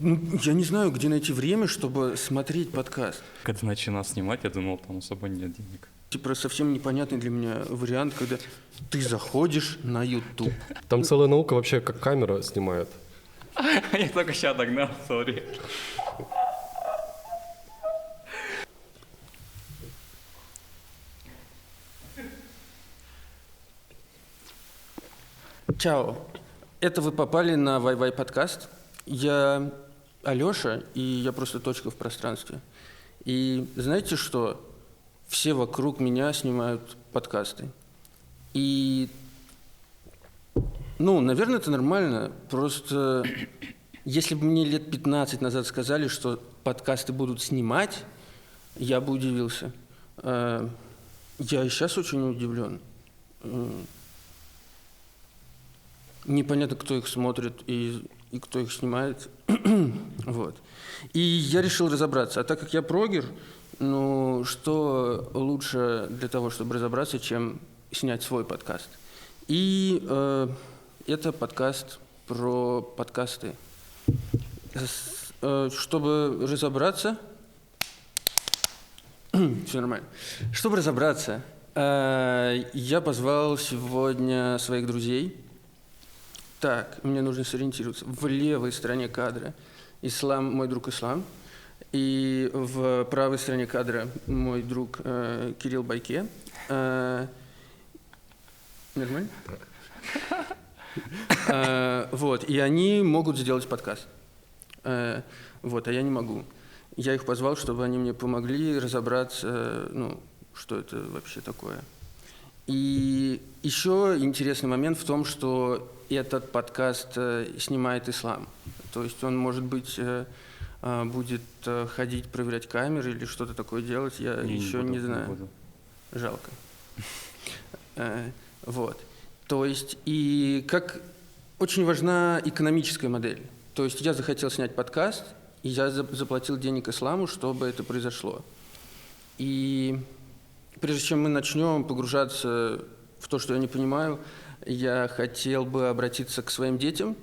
Ну, я не знаю, где найти время, чтобы смотреть подкаст. Когда начинал снимать, я думал, там особо нет денег. Типа совсем непонятный для меня вариант, когда ты заходишь на YouTube. Там целая наука вообще, как камера снимает. Я только сейчас догнал, сори. Чао. Это вы попали на Вай-Вай подкаст. Я Алёша, и я просто точка в пространстве. И знаете что? Все вокруг меня снимают подкасты. И, наверное, это нормально. Просто если бы мне лет 15 назад сказали, что подкасты будут снимать, я бы удивился. Я и сейчас очень удивлен. Непонятно, кто их смотрит и кто их снимает. Вот. И я решил разобраться. А так как я прогер, что лучше для того, чтобы разобраться, чем снять свой подкаст. И это подкаст про подкасты. Чтобы разобраться... Все нормально. Чтобы разобраться, я позвал сегодня своих друзей. Так, мне нужно сориентироваться. В левой стороне кадра Ислам, мой друг Ислам. И в правой стороне кадра мой друг Кирилл Байке. Нормально? Вот, и они могут сделать подкаст. Вот, а я не могу. Я их позвал, чтобы они мне помогли разобраться, что это вообще такое. И еще интересный момент в том, что этот подкаст снимает Ислам. То есть он, может быть, будет ходить, проверять камеры или что-то такое делать, я еще не знаю. Жалко. Вот. То есть, и как очень важна экономическая модель. То есть я захотел снять подкаст, и я заплатил денег Исламу, чтобы это произошло. И прежде чем мы начнем погружаться в то, что я не понимаю, я хотел бы обратиться к своим детям.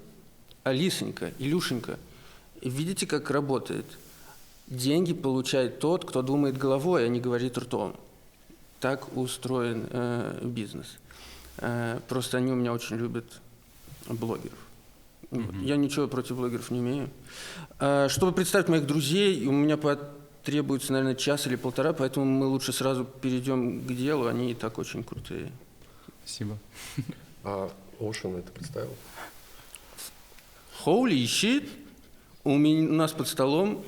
Алисонька, Илюшенька, видите, как работает? Деньги получает тот, кто думает головой, а не говорит ртом. Так устроен бизнес. Просто они у меня очень любят блогеров. Вот. Я ничего против блогеров не имею. Чтобы представить моих друзей, у меня потребуется, наверное, час или полтора, поэтому мы лучше сразу перейдем к делу. Они и так очень крутые. Спасибо. А Ocean это представил? Holy shit! У нас под столом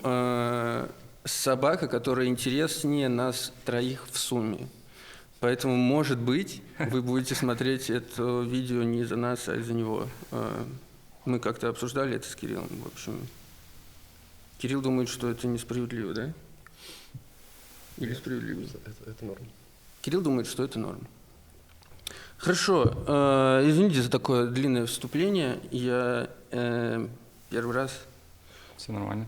собака, которая интереснее нас троих в сумме. Поэтому, может быть, вы будете смотреть это видео не из-за нас, а из-за него. Мы как-то обсуждали это с Кириллом. В общем, Кирилл думает, что это несправедливо, да? Или справедливо? Это норм. Кирилл думает, что это норм. Хорошо. Извините за такое длинное вступление. Я первый раз... Все нормально.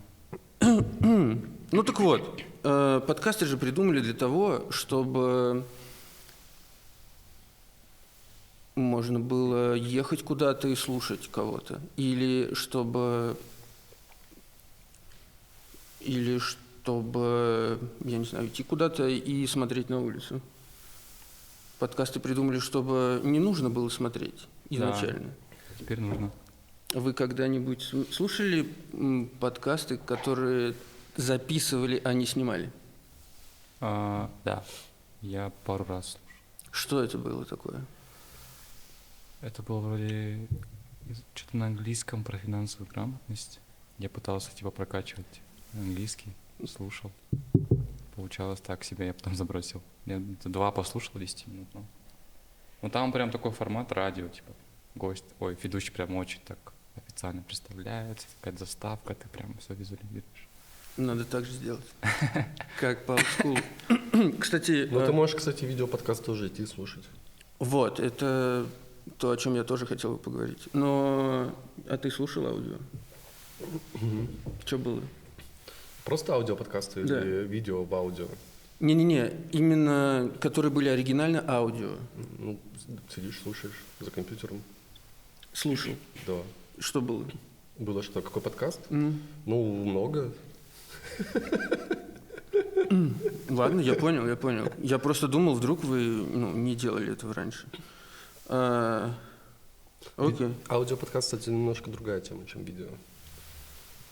Ну так вот, подкасты же придумали для того, чтобы можно было ехать куда-то и слушать кого-то. Или чтобы, я не знаю, идти куда-то и смотреть на улицу. Подкасты придумали, чтобы не нужно было смотреть изначально. Да, теперь нужно. Вы когда-нибудь слушали подкасты, которые записывали, а не снимали? Да, я пару раз слушал. Что это было такое? Это было вроде что-то на английском про финансовую грамотность. Я пытался прокачивать английский, слушал. Получалось так себе, я потом забросил. Я 2 послушал 10 минут. Ну там прям такой формат радио, ведущий прям очень так официально представляется, какая-то заставка, ты прям все визуализируешь. Надо так же сделать, как по олдскулу. Кстати... ты можешь, кстати, видеоподкаст тоже идти слушать. Вот, это то, о чем я тоже хотел бы поговорить. А ты слушал аудио? Что было? Просто аудиоподкасты или видео в аудио? Не-не-не, именно которые были оригинально аудио. Сидишь, слушаешь за компьютером. Слушал? Да. Что было? Было что, какой подкаст? М. Ну, много. Ладно, я понял. Я просто думал, вдруг вы не делали этого раньше. Окей. Аудиоподкаст, кстати, немножко другая тема, чем видео.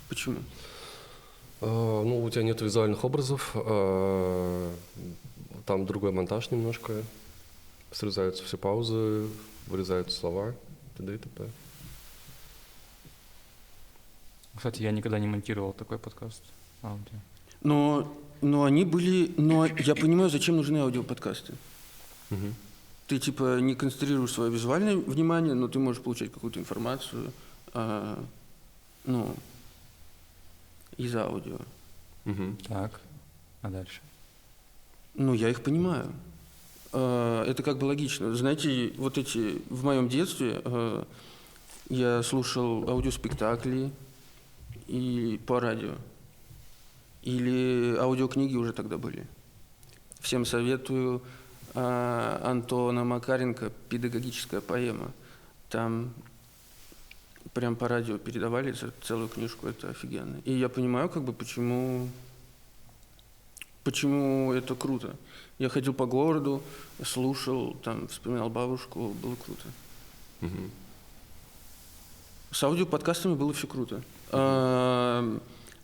Почему? Ну, у тебя нет визуальных образов, там другой монтаж немножко, срезаются все паузы, вырезаются слова, т.д. и т.п. Кстати, я никогда не монтировал такой подкаст аудио. Но они были... Но я понимаю, зачем нужны аудиоподкасты. Мгм. Ты типа не концентрируешь свое визуальное внимание, но ты можешь получать какую-то информацию, из аудио. Мгм. Так, а дальше? Ну, я их понимаю. Это как бы логично. Знаете, вот эти... В моем детстве я слушал аудиоспектакли и по радио. Или аудиокниги уже тогда были. Всем советую Антона Макаренко «Педагогическая поэма». Там прям по радио передавали целую книжку, это офигенно. И я понимаю, как бы, почему это круто. Я ходил по городу, слушал, там, вспоминал бабушку, было круто. Мгм. С аудиоподкастами было все круто. А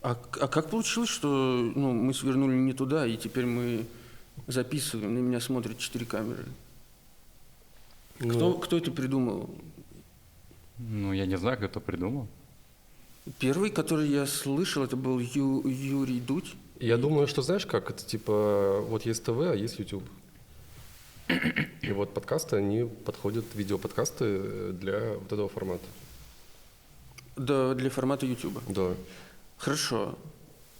как получилось, что мы свернули не туда, и теперь мы записываем, на меня смотрят 4 камеры? Ну, Кто это придумал? Ну, я не знаю, кто это придумал. Первый, который я слышал, это был Юрий Дудь. я думаю, что знаешь как, это типа, вот есть ТВ, а есть YouTube. И вот подкасты, они подходят, видеоподкасты для вот этого формата. Да, для формата YouTube. Да. Хорошо.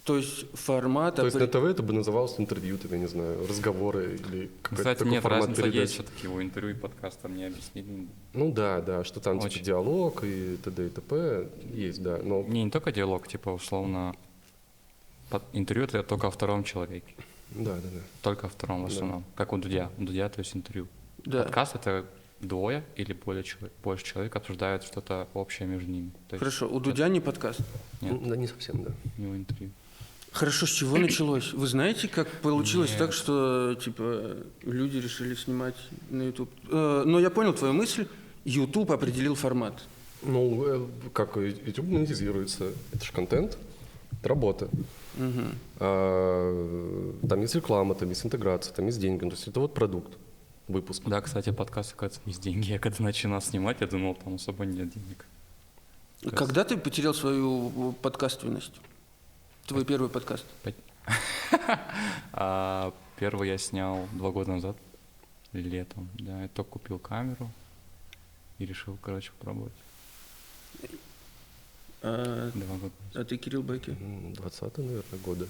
То есть формат... То есть на ТВ это бы называлось интервью, там, я не знаю, разговоры или какой-то Кстати, такой нет, формат разница передачи. есть все-таки у интервью и подкаста, мне объяснили. Ну да, что там Очень. типа диалог и т.д. и т.п. есть, да. Но Не только диалог, типа, условно, интервью это только о втором человеке. да. Только о втором в Да. основном. Как у Дудя. У Дудя, то есть интервью. Да. Подкаст это двое или больше человек обсуждают что-то общее между ними. То есть Хорошо, у Дудя не подкаст. Нет. Да, не совсем, да. у него интервью. Хорошо, с чего началось? Вы знаете, как получилось Нет. так, что типа люди решили снимать на YouTube? Но я понял твою мысль. YouTube определил формат. Ну, как YouTube монетизируется? Это же контент, это работа. Мгм. Там есть реклама, там есть интеграция, там есть деньги. То есть это вот продукт, выпуск. Да, кстати, подкаст, оказывается, есть деньги. Я когда начинал снимать, я думал, там особо нет денег. Когда ты потерял свою подкастственность? Твой первый подкаст? Первый я снял 2 года назад, летом. Да, я только купил камеру и решил, попробовать. А 2 года. ты, Кирилл Байки? 20-й, наверное, годы.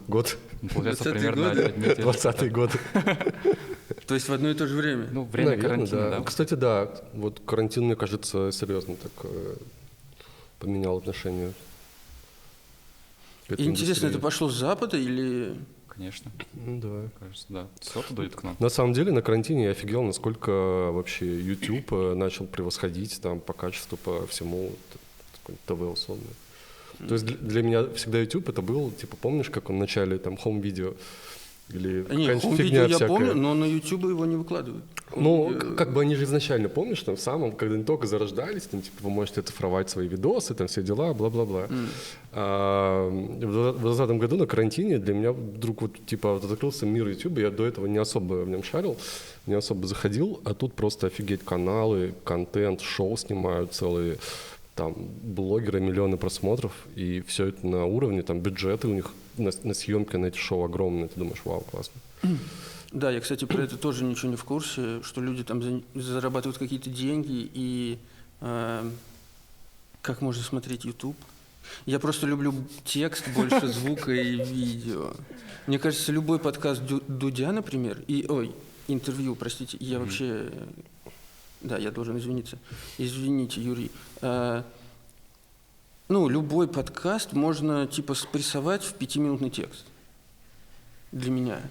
Год. Ну, получается, 20-й примерно годы? одни и те же. 20-й год. То есть в одно и то же время? Ну, время Наверное, карантина, да. Кстати, да. Вот карантин, мне кажется, серьезно так поменял отношение к этой Интересно, это индустрии. пошло с Запада или... Конечно, Ну, да. кажется, да. Кто-то дойдет к нам. На самом деле на карантине я офигел, насколько вообще YouTube начал превосходить там по качеству, по всему ТВ условно. То есть для меня всегда YouTube это был, типа, помнишь, как он в начале там хоум-видео или Не, какая-нибудь хом-видео фигня я всякая. помню, но на YouTube его не выкладывают. Ну, как бы они же изначально, помнишь, там в самом, когда они только зарождались, там, типа, вы можете цифровать свои видосы, там все дела, бла-бла-бла. В 2020 году на карантине для меня вдруг вот, типа, вот открылся мир YouTube, я до этого не особо в нем шарил, не особо заходил, а тут просто офигеть каналы, контент, шоу снимают целые, там блогеры, миллионы просмотров, и все это на уровне, там бюджеты у них на съемки на эти шоу огромные, ты думаешь, вау, классно. Да, я, кстати, про это тоже ничего не в курсе, что люди там зарабатывают какие-то деньги, и как можно смотреть YouTube. Я просто люблю текст больше звука и видео. Мне кажется, любой подкаст Дудя, например, интервью, простите, я вообще... Да, я должен извиниться. Извините, Юрий. Любой подкаст можно, типа, спрессовать в 5-минутный текст. Для меня.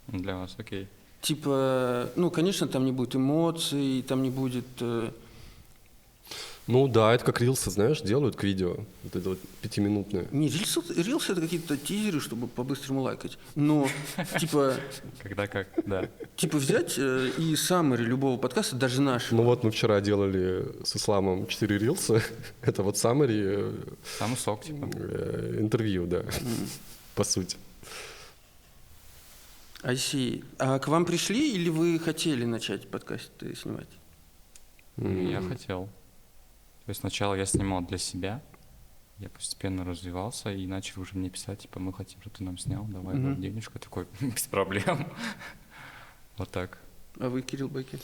Для вас, окей. Типа, конечно, там не будет эмоций, там не будет... Ну да, это как рилсы, знаешь, делают к видео. Вот это вот 5-минутные. Не, рилсы это какие-то тизеры, чтобы по-быстрому лайкать. Но, типа, Когда как, да. взять и саммари любого подкаста, даже нашего. Ну вот мы вчера делали с Исламом 4 рилса. Это вот саммари Самый сок, типа. интервью, да, по сути. I see. А к вам пришли или вы хотели начать подкасты снимать? Я хотел. То есть сначала я снимал для себя, я постепенно развивался и начали уже мне писать, типа, мы хотим, чтобы ты нам снял, давай вот денежку. Я такой, без проблем. Вот так. А вы, Кирилл Баки?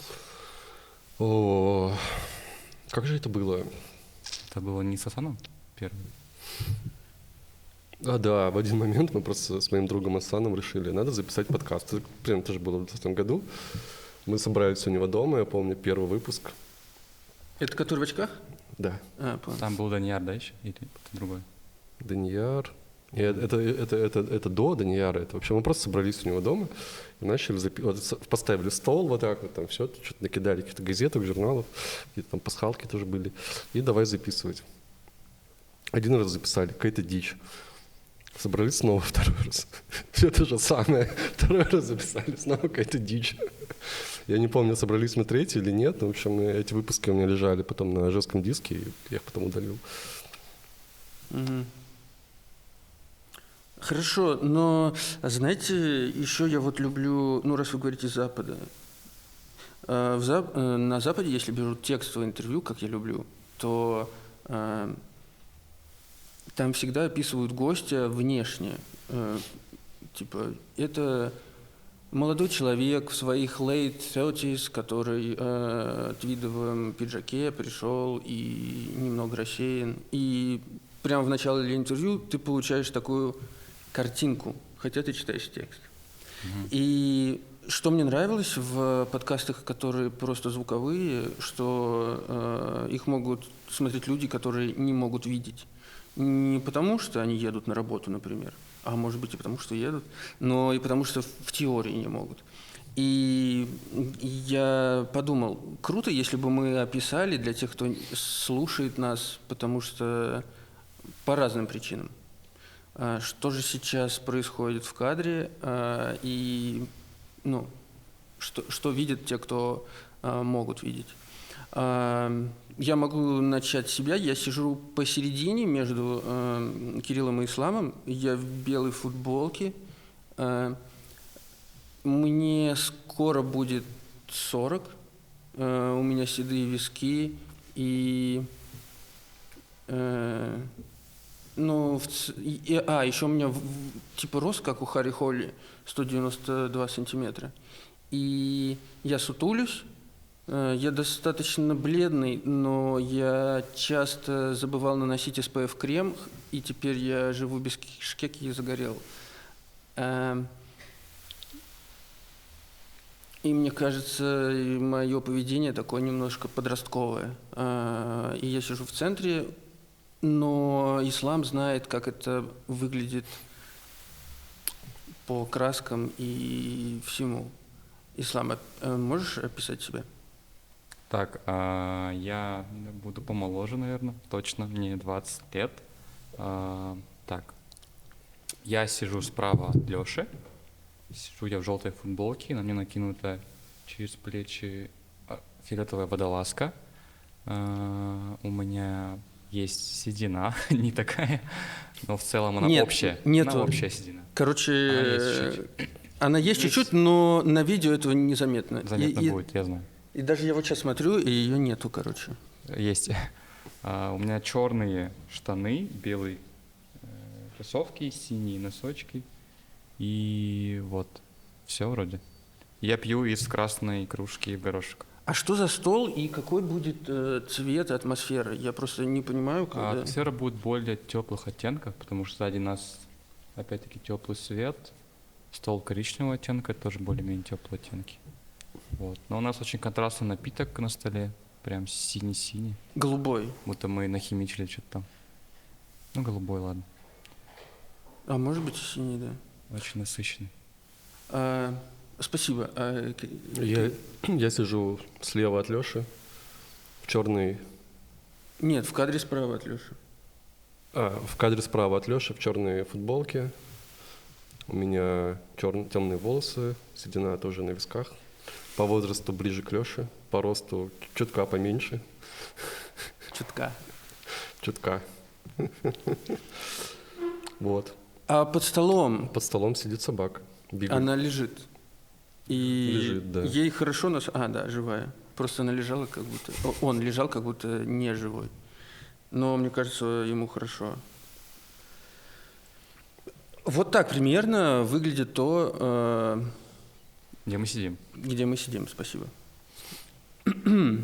О, как же это было? Это было не с Асаном первый? Да, в один момент мы просто с моим другом Асаном решили, надо записать подкаст. Это прям тоже было в 2020 году. Мы собрались у него дома, я помню, первый выпуск. Это который в очках? Да. А, понял. Там был Данияр, да, еще? Или это другой? Данияр. И это до Данияра. Это вообще мы просто собрались у него дома и начали поставили стол вот так вот, там все, что-то накидали каких-то газеток, журналов, какие-то там пасхалки тоже были. И давай записывать. Один раз записали, какая-то дичь. Собрались снова второй раз. Все то же самое. Второй раз записали, снова какая-то дичь. Я не помню, собрались мы третий или нет, но, в общем, эти выпуски у меня лежали потом на жестком диске, и я их потом удалил. Мгм. Хорошо, но, знаете, еще я вот люблю, ну, раз вы говорите Запада, на Западе, если берут текстовое интервью, как я люблю, то там всегда описывают гостя внешне. Типа, это молодой человек в своих late 30s, который в твидовом пиджаке пришел и немного рассеян. И прямо в начале интервью ты получаешь такую картинку, хотя ты читаешь текст. И что мне нравилось в подкастах, которые просто звуковые, что их могут смотреть люди, которые не могут видеть. Не потому, что они едут на работу, например, а может быть и потому, что едут, но и потому, что в теории не могут. И я подумал, круто, если бы мы описали для тех, кто слушает нас, потому что по разным причинам, что же сейчас происходит в кадре, и ну, что видят те, кто могут видеть. Я могу начать с себя. Я сижу посередине между Кириллом и Исламом. Я в белой футболке. Мне скоро будет 40. У меня седые виски. И еще у меня типа рост, как у Харри Холли, 192 сантиметра. И я сутулюсь. Я достаточно бледный, но я часто забывал наносить SPF-крем, и теперь я живу без кишки и загорел. И мне кажется, мое поведение такое немножко подростковое. И я сижу в центре, но Ислам знает, как это выглядит по краскам и всему. Ислам, можешь описать себя? Так, я буду помоложе, наверное, точно, мне 20 лет. Так, я сижу справа от Лёши, сижу я в желтой футболке, на мне накинута через плечи фиолетовая водолазка. У меня есть седина, не такая, но в целом она общая. Нет, она общая седина. Короче, она есть чуть-чуть, но на видео этого незаметно. Заметно будет, я знаю. И даже я вот сейчас смотрю, и ее нету, короче. Есть. У меня черные штаны, белые кроссовки, синие носочки. И вот, все вроде. Я пью из красной кружки в горошек. А что за стол и какой будет цвет и атмосфера? Я просто не понимаю, когда... Атмосфера будет более теплых оттенков, потому что сзади нас, опять-таки, теплый свет. Стол коричневого оттенка, это тоже более-менее теплые оттенки. Вот. Но у нас очень контрастный напиток на столе, прям синий-синий. Голубой. Будто мы нахимичили что-то там. Ну, голубой, ладно. А может быть и синий, да. Очень насыщенный. Спасибо. Я сижу слева от Лёши в черной Нет, в кадре справа от Лёши. В кадре справа от Лёши в черной футболке. У меня темные волосы, седина тоже на висках. По возрасту ближе к Лёше, по росту чутка поменьше. Чутка. Чутка. Вот. А под столом Под столом сидит собака. Бигль. она лежит. И Лежит, да. ей хорошо да, живая. Просто она лежала как будто... Он лежал как будто не живой. Но мне кажется, ему хорошо. Вот так примерно выглядит то, Где мы сидим? где мы сидим. Спасибо. Ты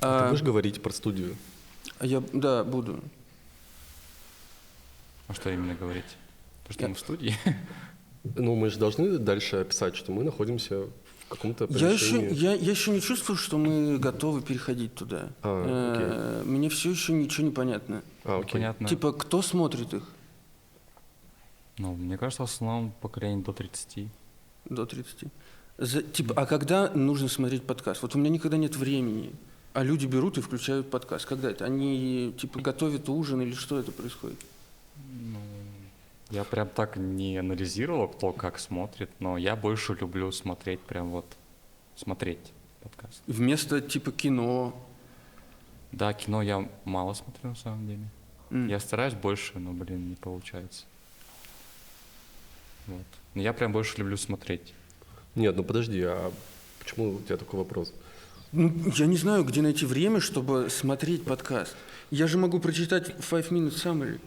будешь говорить про студию? Да, буду. А что именно говорить? То, что мы в студии? Ну, мы же должны дальше описать, что мы находимся в каком-то Я помещении. еще не чувствую, что мы готовы переходить туда. Мне все еще ничего не понятно. Окей. Понятно. Типа, кто смотрит их Ну, мне кажется, в основном поколение до 30. до 30? А когда нужно смотреть подкаст? Вот у меня никогда нет времени, а люди берут и включают подкаст. Когда это? Они типа готовят ужин или что это происходит? Ну, я прям так не анализировал, кто как смотрит, но я больше люблю смотреть смотреть подкаст. Вместо типа кино. Да, кино я мало смотрю на самом деле. Я стараюсь больше, но, не получается. Вот. Но я прям больше люблю смотреть. Нет, ну подожди, а почему у тебя такой вопрос? Ну, я не знаю, где найти время, чтобы смотреть подкаст. Я же могу прочитать 5 minute summary.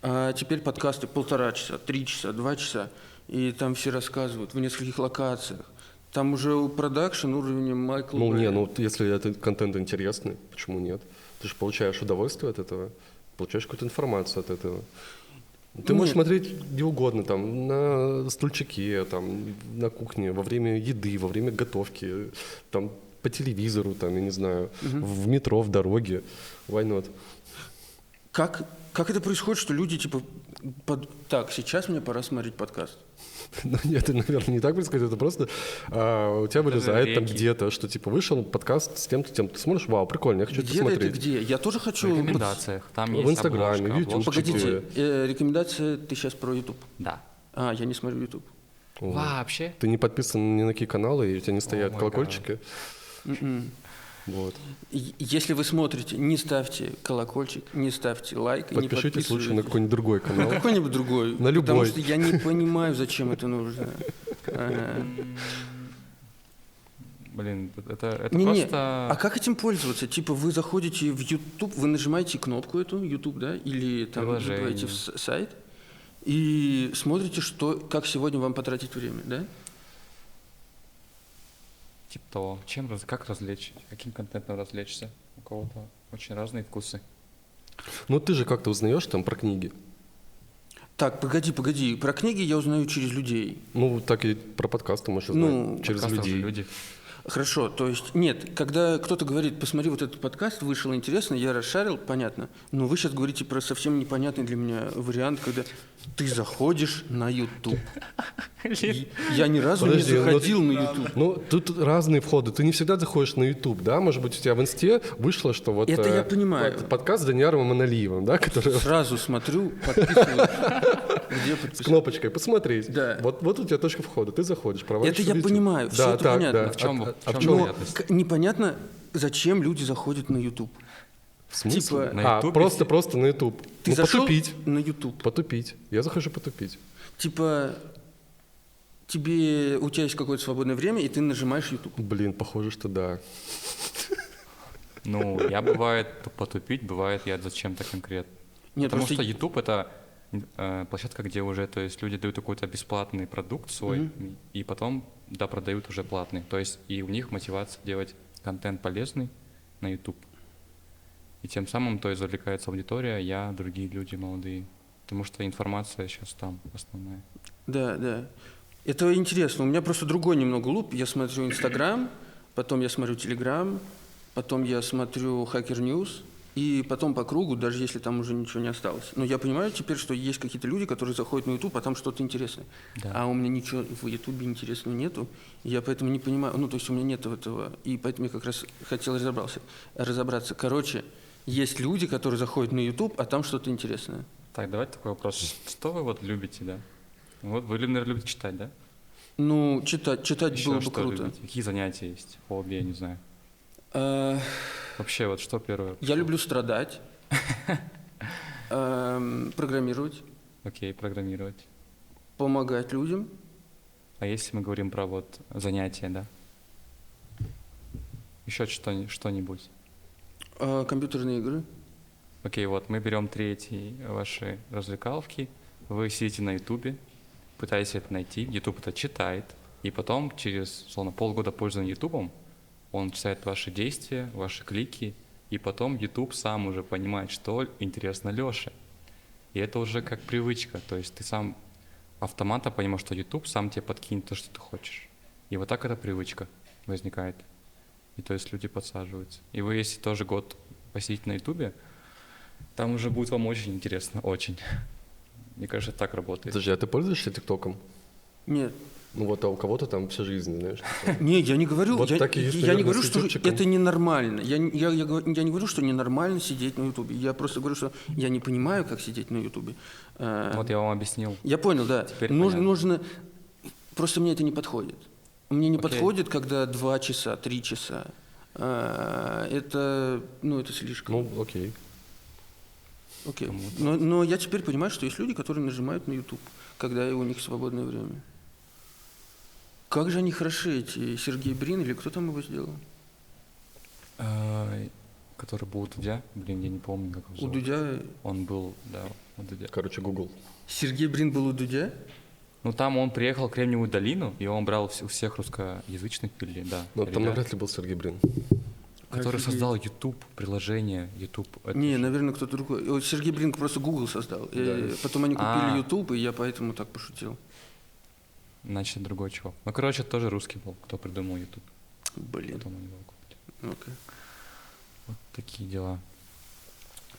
А теперь подкасты 1,5 часа, 3 часа, 2 часа. И там все рассказывают в нескольких локациях. Там уже продакшн уровнем Майкла Ну, Бэя. если этот контент интересный, почему нет? Ты же получаешь удовольствие от этого, получаешь какую-то информацию от этого. Ты можешь смотреть где угодно, там, на стульчике, там, на кухне, во время еды, во время готовки, там, по телевизору, там, я не знаю, в метро, в дороге. Why not? Как это происходит, что люди типа... Так, сейчас мне пора смотреть подкаст. Ну, нет, это, наверное, не так происходит, это просто у тебя вылезает там где-то, что типа вышел подкаст с тем-то, тем. Ты смотришь, вау, прикольно, я хочу это Где-то посмотреть. это где? Я тоже В хочу... рекомендациях. Там В есть Инстаграме, обложка, в YouTube. обложка. Погодите, рекомендация ты сейчас про YouTube. Да. Я не смотрю YouTube. О. Вообще? Ты не подписан ни на какие каналы, и у тебя не стоят май колокольчики. Вот. Если вы смотрите, не ставьте колокольчик, не ставьте лайк, не Подпишитесь лучше на подписывайтесь. какой-нибудь другой На канал. какой-нибудь другой. На любой. Потому что я не понимаю, зачем это нужно. Ага. Это Не-не, просто... а как этим пользоваться? Типа вы заходите в YouTube, вы нажимаете кнопку эту, YouTube, да, или там Приложение. выбираете сайт, и смотрите, как сегодня вам потратить время, да? Типа того, как развлечь, каким контентом развлечься. У кого-то очень разные вкусы. Ну, ты же как-то узнаешь там про книги. Так, погоди. Про книги я узнаю через людей. Ну, так и про подкасты можешь узнать Ну, через Подкастов же людей. люди. Хорошо, то есть, нет, когда кто-то говорит, посмотри, вот этот подкаст, вышел интересно, я расшарил, понятно, но вы сейчас говорите про совсем непонятный для меня вариант, когда ты заходишь на YouTube. Я ни разу Подожди, не ну заходил на YouTube. Ну, тут разные входы. Ты не всегда заходишь на YouTube, да? Может быть, у тебя в Инсте вышло, что вот... Это я понимаю. вот подкаст с Даниаром Аналиевым, да? Который Сразу смотрю, подписываюсь. Где с подписываюсь? кнопочкой «Посмотреть». Да. Вот у тебя точка входа. Ты заходишь, проводишь Это я в YouTube. понимаю, всё Да, это так, понятно. да. В чем А Но вероятность? непонятно, зачем люди заходят на YouTube. В смысле? Типа- На YouTube просто на YouTube. Ты Ну, зашел потупить. на YouTube. Потупить. Я захожу потупить. Типа, у тебя есть какое-то свободное время, и ты нажимаешь YouTube. Блин, похоже, что да. Ну, я бывает потупить, бывает я зачем-то конкретно. Нет, Потому просто что YouTube — это площадка, где уже, то есть люди дают какой-то бесплатный продукт свой, и потом, да, продают уже платный. То есть и у них мотивация делать контент полезный на YouTube. И тем самым, то есть, завлекается аудитория, другие люди молодые. Потому что информация сейчас там основная. Да. Это интересно. У меня просто другой немного луп. Я смотрю Инстаграм, потом я смотрю Телеграм, потом я смотрю Hacker News, и потом по кругу, даже если там уже ничего не осталось. Но я понимаю теперь, что есть какие-то люди, которые заходят на YouTube, а там что-то интересное. Да. А у меня ничего в YouTube интересного нету, и я поэтому не понимаю, ну, то есть у меня нет этого, и поэтому я как раз хотел разобраться. Короче, есть люди, которые заходят на YouTube, а там что-то интересное. Так, давайте такой вопрос. Что вы вот любите, да? Вот вы, наверное, любите читать, да? Ну, читать Еще было бы что круто. любите? Какие занятия есть? Хобби, я не знаю. А, Вообще, вот что первое? Я люблю страдать, программировать, Окей, программировать. помогать людям. А если мы говорим про вот занятия, да? Еще что-нибудь. Компьютерные игры. Окей, вот мы берем третьи ваши развлекаловки, вы сидите на Ютубе, пытаетесь это найти, Ютуб это читает, и потом через, условно, полгода пользования Ютубом он читает ваши действия, ваши клики, и потом Ютуб сам уже понимает, что интересно Лёше. И это уже как привычка, то есть ты сам автоматом понимаешь, что Ютуб сам тебе подкинет то, что ты хочешь. И вот так эта привычка возникает. И то есть люди подсаживаются. И вы, если тоже год посидите на Ютубе, там уже будет вам очень интересно, очень. Мне кажется, так работает. Подожди, а ты пользуешься ТикТоком? Нет. Ну вот, а у кого-то там вся жизнь, знаешь. типа. Не, я не говорю, Вот я, так и есть, я наверное, не говорю, с что ютубчиком. это ненормально. Я не говорю, что ненормально сидеть на Ютубе. Я просто говорю, что я не понимаю, как сидеть на Ютубе. Вот я вам объяснил. Я понял, да. Теперь Нужно. Просто мне это не подходит. Мне не Окей. подходит, когда 2 часа, 3 часа. Это слишком. Ну, окей. Окей. Но я теперь понимаю, что есть люди, которые нажимают на YouTube, когда у них свободное время. Как же они хороши, эти Сергей Брин, или кто там его сделал? Который был у Дудя. Блин, я не помню, как его У зовут. Дудя... Он был, да, у Дудя. Короче, Google. Сергей Брин был у Дудя? Ну, там он приехал в Кремниевую долину, и он брал у всех русскоязычных или, да, Ну, там ребят, навряд ли был Сергей Брин. который Офигеть. создал YouTube, приложение YouTube. Это Не, ж- наверное, кто-то другой. Вот Сергей Брин просто Google создал. И потом они купили YouTube, и я поэтому так пошутил. Значит, другой чувак. Ну, короче, тоже русский был, кто придумал YouTube. Блин. Потом они его купили. Окей. Вот такие дела.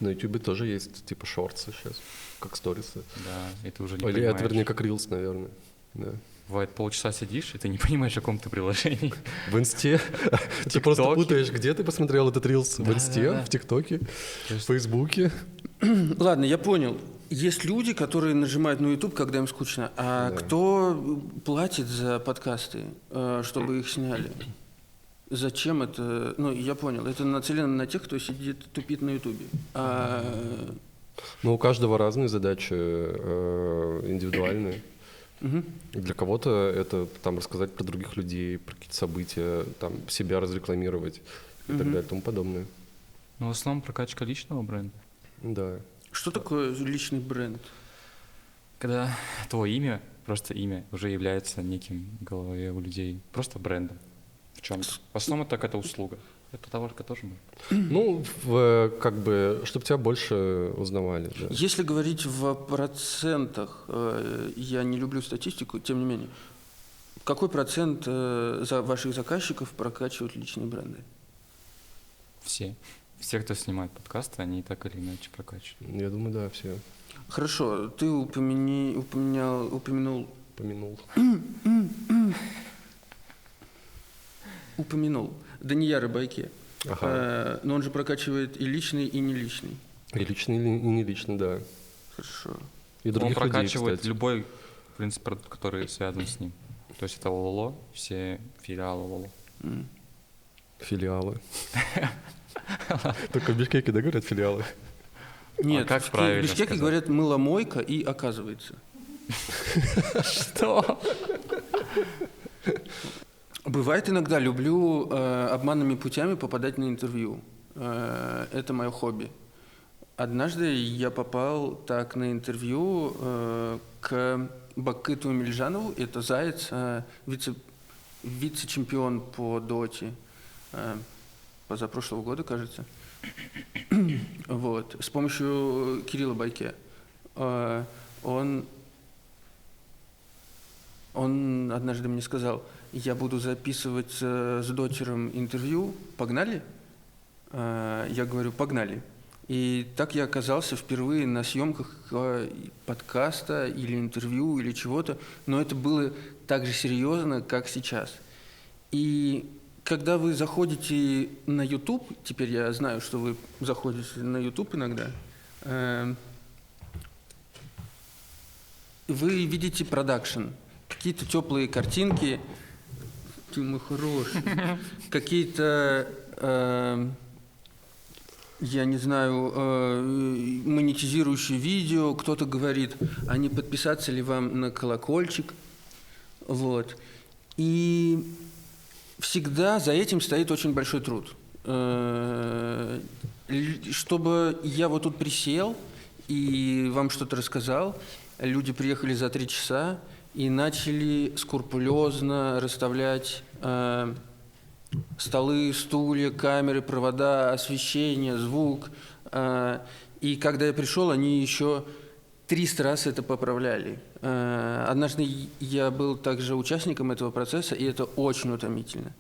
На YouTube тоже есть типа шортсы сейчас, как сторисы. Да, и ты уже не Или понимаешь. это, вернее, как рилс, наверное. Да. Бывает, полчаса сидишь, и ты не понимаешь, о каком ты приложении. В инсте. Ты просто ТикТоке. путаешь, где ты посмотрел этот рилс. В Да, инсте, да, да. в ТикТоке, То в есть- Фейсбуке. Ладно, я понял. Есть люди, которые нажимают на YouTube, когда им скучно. А Да. кто платит за подкасты, чтобы их сняли? Зачем это? Ну, я понял. Это нацелено на тех, кто сидит, тупит на YouTube. Ну, у каждого разные задачи, индивидуальные. Мгм. Для кого-то это там рассказать про других людей, про какие-то события, там себя разрекламировать и так далее и тому подобное. Ну, в основном прокачка личного бренда. Да. Что такое личный бренд? Когда твое имя, просто имя, уже является неким в голове у людей, просто брендом в чем-то. В основном это какая-то услуга. Это товарка тоже может. Ну, как бы, чтобы тебя больше узнавали. Да. Если говорить в процентах, я не люблю статистику, тем не менее, какой процент ваших заказчиков прокачивают личные бренды? Все. Все, кто снимает подкасты, они так или иначе прокачивают. Я думаю, да, все. Хорошо, ты упомянул Помянул. Данияра Байке. Ага. Но он же прокачивает и личный, и не личный. И личный, и не личный, да. Хорошо. И Он других людей, прокачивает кстати. любой, в принципе, продукт, который связан с ним. То есть это Лоло, все филиалы Лоло. Филиалы. Только в Бишкеке, да, говорят филиалы? Нет, как в правильно Бишкеке сказать? говорят мыломойка и оказывается. Что? Бывает иногда, люблю обманными путями попадать на интервью. Это мое хобби. Однажды я попал так на интервью к Бакыту Мильжанову, это Заяц, вице-чемпион по доте позапрошлого года, кажется. Вот, с помощью Кирилла Байке. Он однажды мне сказал: я буду записывать с дотером интервью, погнали? Я говорю: погнали. И так я оказался впервые на съемках подкаста или интервью или чего-то, но это было так же серьезно, как сейчас. И когда вы заходите на YouTube, теперь я знаю, что вы заходите на YouTube иногда, вы видите продакшн, какие-то теплые картинки, ты мой хороший, какие-то, я не знаю, монетизирующие видео, кто-то говорит, а не подписаться ли вам на колокольчик, вот. И всегда за этим стоит очень большой труд. Чтобы я вот тут присел и вам что-то рассказал, люди приехали за 3 часа и начали скрупулезно расставлять столы, стулья, камеры, провода, освещение, звук. И когда я пришел, они еще 300 раз это поправляли. Однажды я был также участником этого процесса, и это очень утомительно.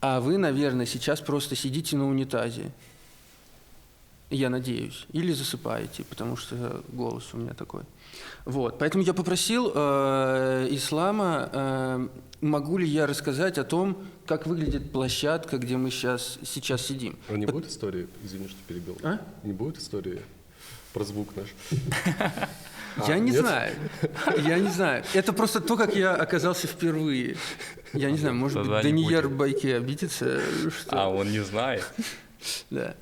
А вы, наверное, сейчас просто сидите на унитазе. Я надеюсь. Или засыпаете, потому что голос у меня такой. Вот. Поэтому я попросил Ислама, могу ли я рассказать о том, как выглядит площадка, где мы сейчас сидим. А не будет истории? Извини, что перебил. А? Не будет истории про звук наш? Я не нет? знаю. Я не знаю. Это просто то, как я оказался впервые. Я не знаю, может быть, Тогда не Данияр будет. Байке обидится, что... А он не знает. Да.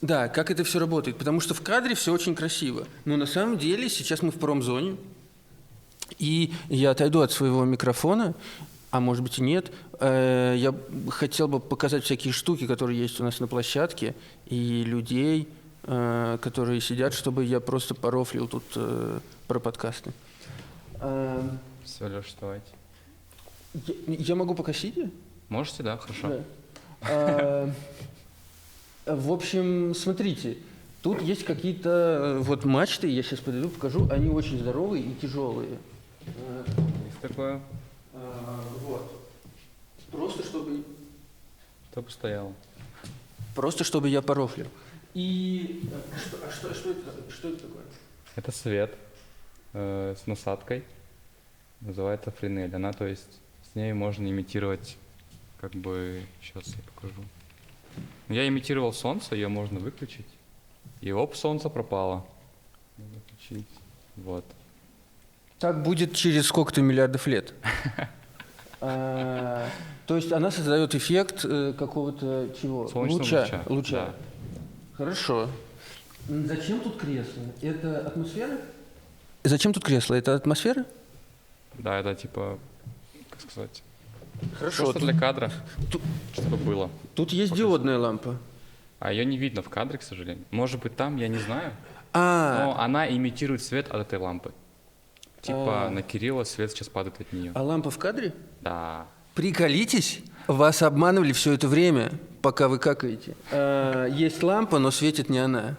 Да, как это все работает. Потому что в кадре все очень красиво. Но на самом деле сейчас мы в промзоне. И я отойду от своего микрофона, а может быть и нет. Я хотел бы показать всякие штуки, которые есть у нас на площадке, и людей, которые сидят, чтобы я просто порофлил тут про подкасты. Все, Леш, давайте. Я могу пока сидя? Можете, да? Хорошо. Да. В общем, смотрите, тут есть какие-то вот мачты, я сейчас подойду, покажу, они очень здоровые и тяжелые. Есть такое. Вот. Просто чтобы Стоял. я порофлил. И что это такое? Это свет с насадкой. Называется френель. Она, то есть, с ней можно имитировать, как бы, сейчас я покажу. Я имитировал солнце, ее можно выключить. И оп, солнце пропало. Выключить. Вот. Так будет через сколько-то миллиардов лет. То есть она создает эффект какого-то чего? Солнечного Луча. Да. Хорошо. Зачем тут кресло? Это атмосфера? Зачем тут кресло? Это атмосфера? Да, это типа, как сказать, Хорошо. просто для кадра, чтобы было. Тут есть диодная лампа. А ее не видно в кадре, к сожалению. Может быть, там, я не знаю. А Но она имитирует свет от этой лампы. Типа на Кирилла свет сейчас падает от нее. лампа в кадре? Да. Приколитесь, вас обманывали все это время, пока вы какаете. Есть лампа, но светит не она.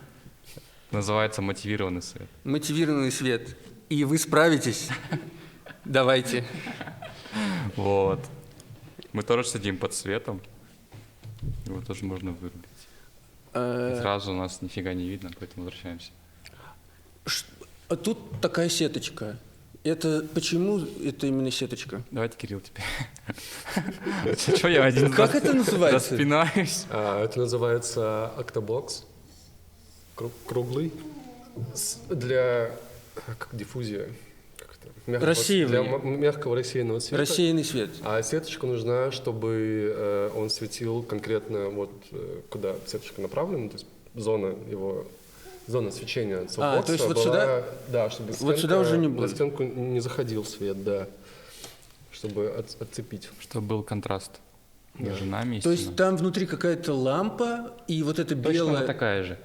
Называется мотивированный свет. Мотивированный свет. И вы справитесь. Давайте. Вот. Мы тоже сидим под светом. Его тоже можно вырубить. И сразу у нас нифига не видно, поэтому возвращаемся. А тут такая сеточка. Это почему это именно сеточка? Давайте, Кирилл, теперь. Что я один Как это называется? распинаюсь? Это называется октобокс. Круглый. Для как диффузия. Рассеивание. Для мягкого рассеянного света. Рассеянный свет. А сеточка нужна, чтобы он светил конкретно вот куда сеточка направлена, то есть зона свечения софтбокса то есть вот была, сюда? да, чтобы Вот сюда уже не на будет. стенку не заходил свет, да, чтобы отцепить. Чтобы был контраст между нами и То есть стеной. там внутри какая-то лампа, и вот эта Точно она белая... такая же.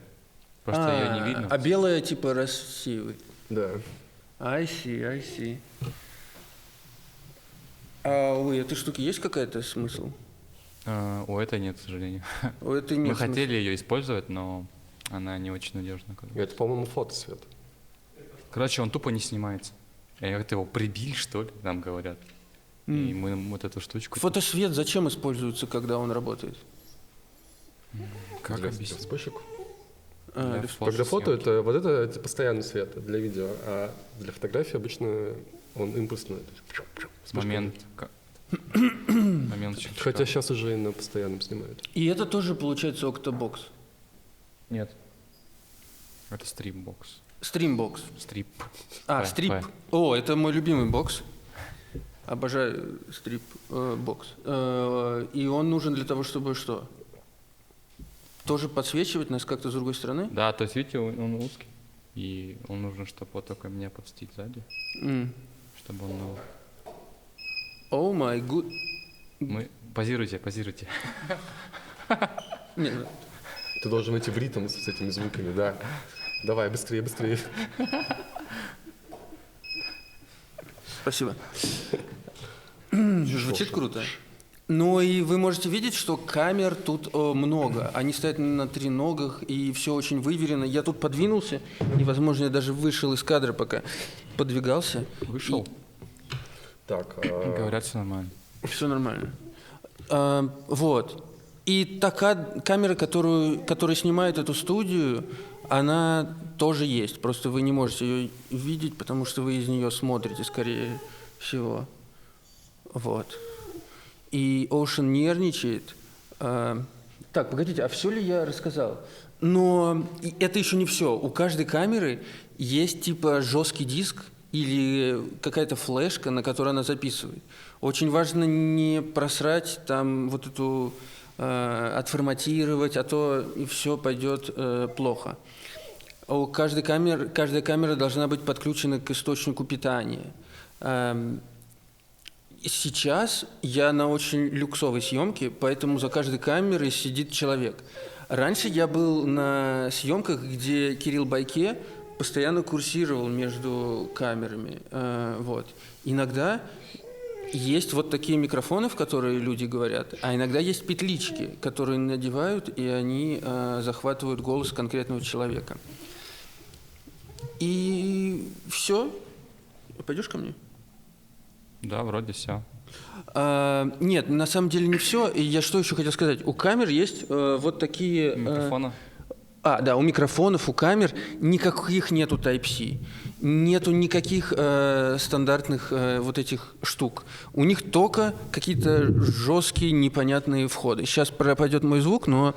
Просто ее не видно. А белая типа рассеивает. Да. I see. А у этой штуки есть какая-то смысл? У этой нет, к сожалению. У этой Мы нет смысла. хотели ее использовать, но она не очень надежна. Это, по-моему, фотосвет. Короче, он тупо не снимается. И как-то его прибили, что ли, нам говорят. И мы вот эту штучку... Фотосвет зачем используется, когда он работает? Как Для объяснить? вспышек. Для Когда фото, фотосъемки. это вот это постоянный свет для видео, а для фотографии обычно он импульсный. Момент щелчка. Хотя сейчас уже и на постоянном снимают. И это тоже получается Octobox. Нет. Это стрипбокс. Стримбокс. Стрип. А, П, стрип. П. О, это мой любимый бокс. Обожаю стрип-бокс. И он нужен для того, чтобы что? Тоже подсвечивать нас как-то с другой стороны? Да, то есть, видите, он узкий. И он нужен, чтобы вот только меня подстить сзади. Чтобы он был... О май гуд... Мы... Позируйте. Нет, Ты должен идти в ритм с этими звуками, да. Давай, быстрее. спасибо. Звучит круто. Ну и вы можете видеть, что камер тут много. Они стоят на 3 ногах, и все очень выверено. Я тут подвинулся, и, возможно, я даже вышел из кадра, пока подвигался. Вышел? Так, Говорят, все нормально. Все нормально. Вот. И такая камера, которая снимает эту студию, она тоже есть. Просто вы не можете ее видеть, потому что вы из нее смотрите, скорее всего. Вот. И Ocean нервничает. Так, погодите, а все ли я рассказал? Но это еще не все. У каждой камеры есть типа жесткий диск или какая-то флешка, на которой она записывает. Очень важно не просрать там вот эту отформатировать, а то и все пойдет плохо. Каждая камера должна быть подключена к источнику питания. Сейчас я на очень люксовой съемке, поэтому за каждой камерой сидит человек. Раньше я был на съемках, где Кирилл Байке постоянно курсировал между камерами. Вот. Иногда есть вот такие микрофоны, в которые люди говорят, а иногда есть петлички, которые надевают, и они захватывают голос конкретного человека. И все. Пойдешь ко мне? Да, вроде все. Нет, на самом деле не все. И я что еще хотел сказать? У камер есть вот такие... Микрофона? Да, у микрофонов, у камер никаких нету Type-C. Нету никаких стандартных вот этих штук. У них только какие-то жесткие, непонятные входы. Сейчас пропадет мой звук, но...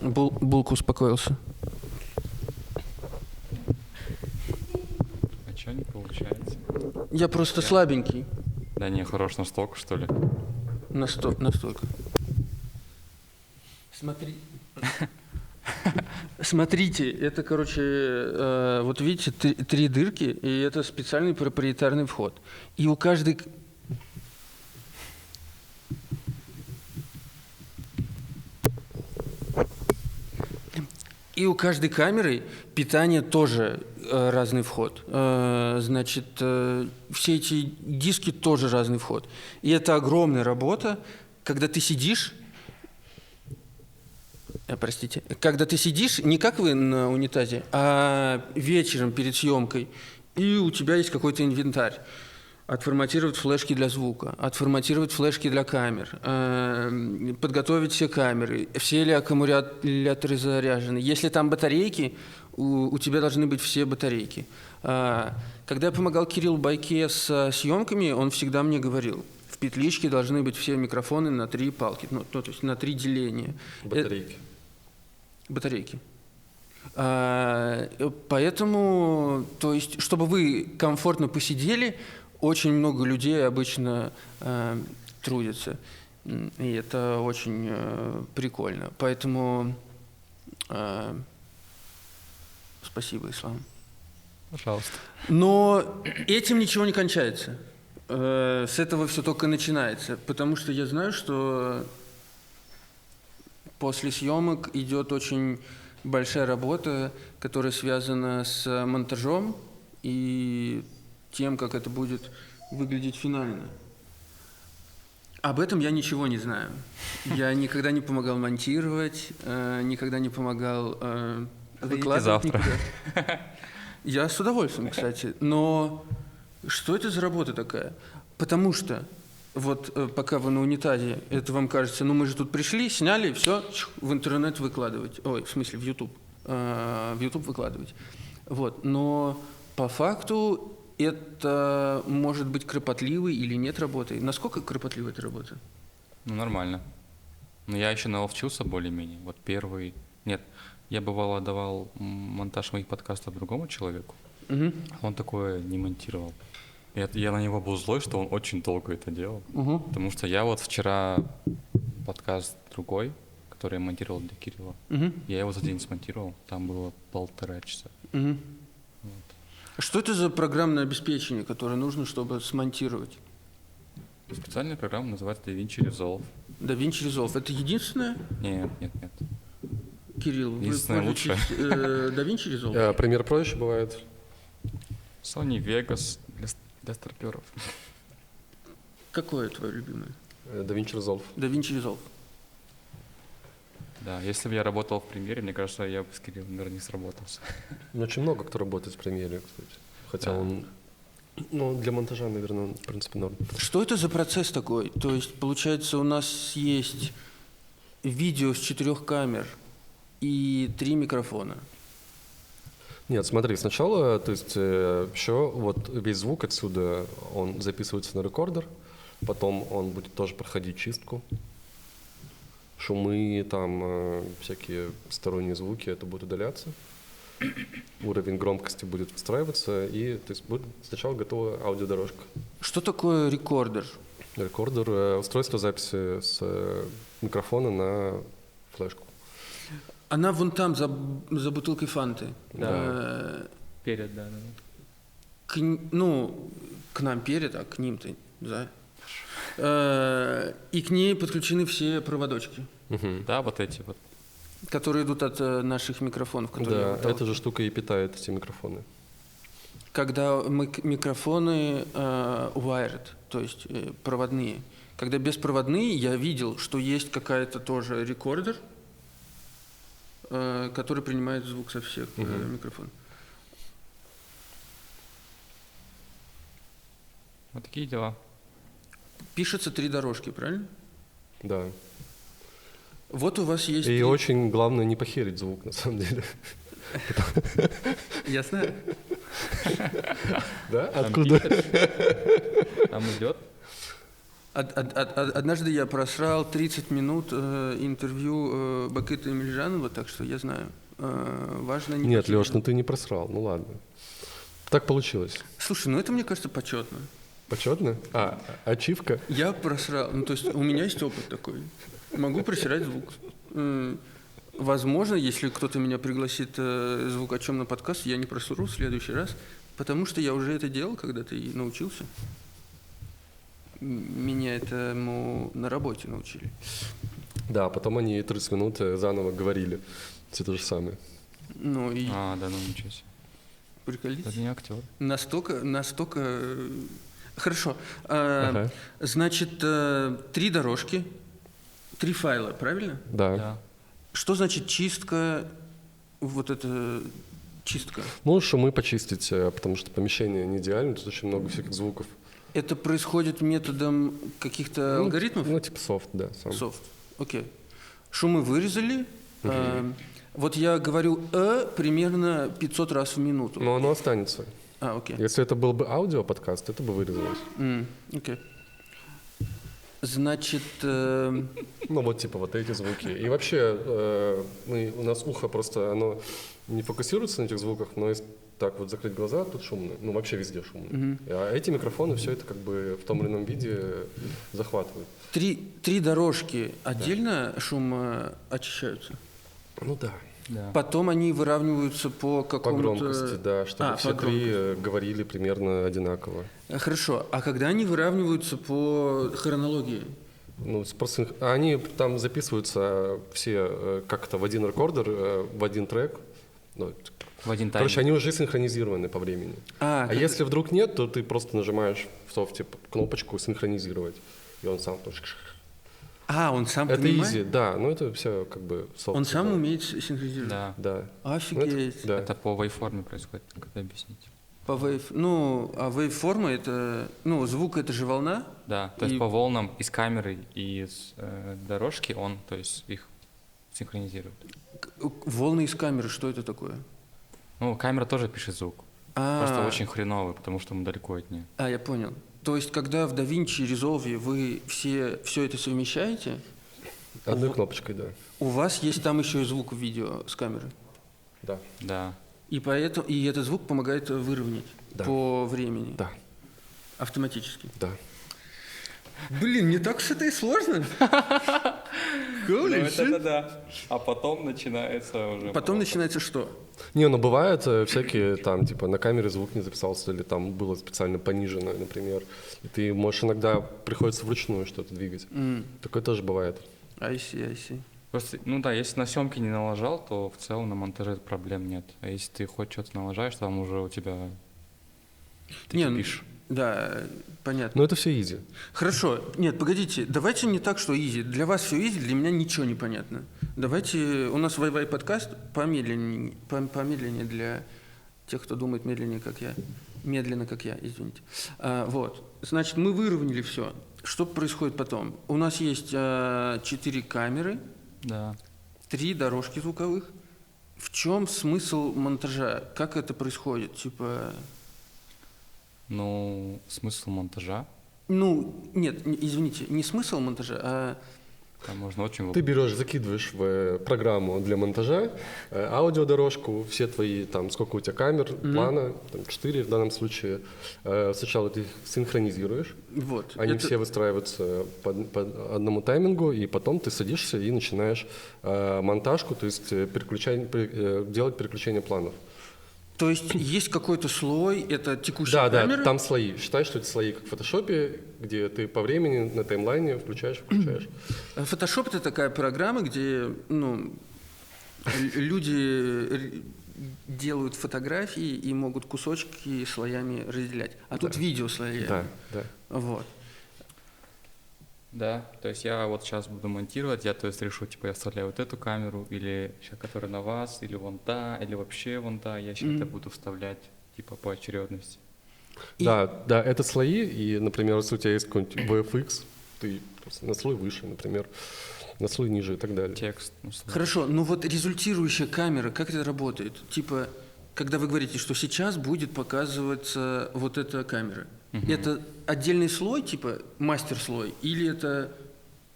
Булка успокоился. А что не получается? Я просто слабенький. Да не, хорош настолько, что ли? Настолько. Смотрите, это, короче, вот видите, 3 дырки, и это специальный проприетарный вход. И у каждой... И у каждой камеры питание тоже разный вход. Значит, все эти диски тоже разный вход. И это огромная работа, когда ты сидишь... Простите. Когда ты сидишь, не как вы на унитазе, а вечером перед съемкой, и у тебя есть какой-то инвентарь. Отформатировать флешки для звука, отформатировать флешки для камер, подготовить все камеры, все ли аккумуляторы заряжены. Если там батарейки, у тебя должны быть все батарейки. Когда я помогал Кириллу Байке с съемками, он всегда мне говорил, в петличке должны быть все микрофоны на 3 палки, ну, то есть на 3 деления. батарейки. Батарейки. Поэтому, то есть, чтобы вы комфортно посидели, очень много людей обычно трудятся. И это очень прикольно. Поэтому спасибо, Ислам. Пожалуйста. Но этим ничего не кончается. С этого все только начинается. Потому что я знаю, что после съемок идет очень большая работа, которая связана с монтажом и тем, как это будет выглядеть финально. Об этом я ничего не знаю. Я никогда не помогал монтировать, никогда не помогал выкладывать завтра. никуда. Я с удовольствием, кстати. Но что это за работа такая? Потому что вот пока вы на унитазе, это вам кажется, ну мы же тут пришли, сняли, все, в интернет выкладывать. Ой, в смысле, в YouTube. В YouTube выкладывать. Вот. Но по факту это может быть кропотливой или нет работой. Насколько кропотливая эта работа? Ну, нормально. Но я еще наловчился более-менее. Вот первый... Нет, я бывало давал монтаж моих подкастов другому человеку, Угу. а он такое не монтировал. Я на него был злой, что он очень долго это делал. Угу. Потому что я вот вчера подкаст другой, который я монтировал для Кирилла, Угу. я его за день смонтировал, там было 1,5 часа. Угу. Что это за программное обеспечение, которое нужно, чтобы смонтировать? Специальная программа называется DaVinci Resolve. DaVinci Resolve. Это единственное? Нет. Кирилл, вы Единственное пользуетесь DaVinci Resolve? Premiere Pro еще бывает. Sony Vegas для старперов. Какое твое любимое? DaVinci Resolve. DaVinci Resolve. Да, если бы я работал в премьере, мне кажется, я бы с Кириллом, наверное, не сработался. Ну, очень много кто работает в премьере, кстати. Хотя Да. он... Ну, для монтажа, наверное, он, в принципе, норм. Что это за процесс такой? То есть, получается, у нас есть видео с 4 камер и 3 микрофона. Нет, смотри, сначала, то есть, еще вот весь звук отсюда, он записывается на рекордер, потом он будет тоже проходить чистку. Шумы, там, всякие сторонние звуки, это будет удаляться. Уровень громкости будет встраиваться, и то есть будет сначала готова аудиодорожка. Что такое рекордер? Рекордер — устройство записи с микрофона на флешку. Она вон там, за бутылкой фанты. Да. Перед, да. Ну, к нам перед, а к ним-то, да. И к ней подключены все проводочки, Мгм. Да, вот эти вот. которые идут от наших микрофонов. Которые Да, эта же штука и питает эти микрофоны. Когда микрофоны wired, то есть проводные. Когда беспроводные, я видел, что есть какая-то тоже рекордер, который принимает звук со всех микрофонов. Вот такие дела. Пишется 3 дорожки, правильно? Да. Вот у вас есть... И 3... очень главное не похерить звук, на самом деле. Ясно? Да? Там Откуда? пишет, там идет. Однажды я просрал 30 минут интервью Бакыта Эмильжанова, так что я знаю. Важно не Нет, похерить Леш, звук. ну ты не просрал, ну ладно. Так получилось. Слушай, ну это, мне кажется, почетно. Почетно? Ачивка? Я просрал. Ну, то есть у меня есть опыт такой. Могу просирать звук. Возможно, если кто-то меня пригласит звукачом на подкаст, я не просру в следующий раз, потому что я уже это делал когда-то и научился. Меня этому на работе научили. Да, потом они 30 минут заново говорили все то же самое. Ну и Да, ну ничего себе. приколись. Это не актер. Настолько... Хорошо. Ага. Значит, 3 дорожки, 3 файла, правильно? Да. Да. Что значит чистка? Вот это чистка. Ну, шумы почистить, потому что помещение не идеально, тут очень много всяких звуков. Это происходит методом каких-то Ну, алгоритмов? Ну, типа софт, да. Сам. Софт. Окей. Шумы вырезали. Вот я говорю примерно 500 раз в минуту. Но оно останется. Окей. Если это был бы аудиоподкаст, это бы вырезалось. Окей. Значит, Ну, вот типа вот эти звуки. И вообще у нас ухо просто, оно не фокусируется на этих звуках, но если так вот закрыть глаза, тут шумно. Ну, вообще везде шумно. А эти микрофоны все это как бы в том или ином виде захватывают. 3 дорожки отдельно шум очищаются? Ну да. Да. Потом они выравниваются по По какому-то... громкости, да, чтобы все по 3 говорили примерно одинаково. Хорошо. А когда они выравниваются по хронологии? Ну, просто они там записываются все как-то в один рекордер, в один трек. Ну, В один тайм. короче, они уже синхронизированы по времени. А если вдруг нет, то ты просто нажимаешь в софте кнопочку «Синхронизировать», и он сам... он сам Это понимает? изи, да, но это все как бы софт. Он сам умеет синхронизировать? Да. Да. Офигеть. Да. Это по вейформе происходит, как это объяснить? По wave. Ну, а waveforma это, ну, звук это же волна. Да, то есть по волнам из камеры и из дорожки он, то есть их синхронизирует. Волны из камеры, что это такое? Ну, камера тоже пишет звук. Просто очень хреновый, потому что мы далеко от нее. Я понял. То есть, когда в DaVinci Resolve вы все это совмещаете, Одной кнопочкой, да. у вас есть там еще и звук в видео с камеры. Да. Да. И поэтому и этот звук помогает выровнять по времени. Да. Автоматически. Да. Блин, не так уж это и сложно. Да. А потом начинается уже... Потом начинается что? Не, ну бывает всякие там, типа, на камере звук не записался, или там было специально понижено, например. И ты можешь иногда, приходится вручную что-то двигать. Такое тоже бывает. I see. Просто, ну да, если на съемке не налажал, то в целом на монтаже проблем нет. А если ты хоть что-то налажаешь, там уже у тебя... Ты кипишь. Да, понятно. Но это все изи. Хорошо. Нет, погодите, давайте не так, что изи. Для вас все изи, для меня ничего не понятно. Давайте, у нас Вай-Вай подкаст помедленнее для тех, кто думает медленнее, как я. Медленно, как я, извините. Вот. Значит, мы выровняли все. Что происходит потом? У нас есть 4 камеры, Да. 3 дорожки звуковых. В чем смысл монтажа? Как это происходит? Типа... Ну, смысл монтажа. Ну, нет, извините, не смысл монтажа, а... Там можно очень... Ты берешь, закидываешь в программу для монтажа аудиодорожку, все твои, там, сколько у тебя камер, плана, там, 4 в данном случае. Сначала ты их синхронизируешь, Вот. они все выстраиваются по одному таймингу, и потом ты садишься и начинаешь монтажку, то есть делать переключение планов. То есть есть какой-то слой, это текущая Да, камера? да, там слои. Считай, что это слои, как в фотошопе, где ты по времени на таймлайне включаешь. Photoshop — это такая программа, где люди делают фотографии и могут кусочки слоями разделять. А тут видео слоями. Да. Вот. Да, то есть я вот сейчас буду монтировать, я то есть решу, типа я вставляю вот эту камеру, или сейчас, которая на вас, или вон та, или вообще вон та, я сейчас это буду вставлять, типа по очередности. Да, это слои, и, например, если у тебя есть какой-нибудь VFX, ты просто на слой выше, например, на слой ниже и так далее. Текст. Хорошо, ну вот результирующая камера, как это работает? Типа, когда вы говорите, что сейчас будет показываться вот эта камера, это отдельный слой, типа мастер-слой, или это...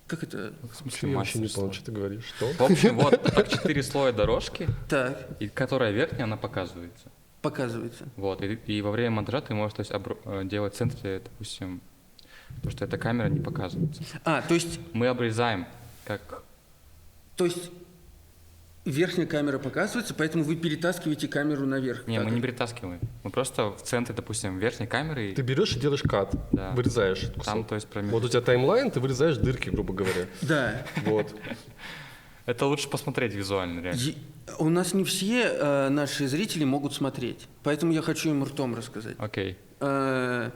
Как это? В смысле, Я вообще не мастер-слой? понял, что ты говоришь. Что? В общем, вот так 4 слоя дорожки, Так, и которая верхняя, она показывается. показывается. Вот, и во время монтажа ты можешь, то есть, делать в центре, допустим, то, что эта камера не показывается. То есть Мы обрезаем, как... верхняя камера показывается, поэтому вы перетаскиваете камеру наверх. Не, Так мы не это? перетаскиваем. Мы просто в центре, допустим, верхней камеры... Ты берешь и делаешь кат, Да. вырезаешь этот Там, кусок. то есть, Вот у тебя таймлайн, ты вырезаешь дырки, грубо говоря. Да. Вот. Это лучше посмотреть визуально, реально. У нас не все наши зрители могут смотреть, поэтому я хочу им ртом рассказать. Окей. То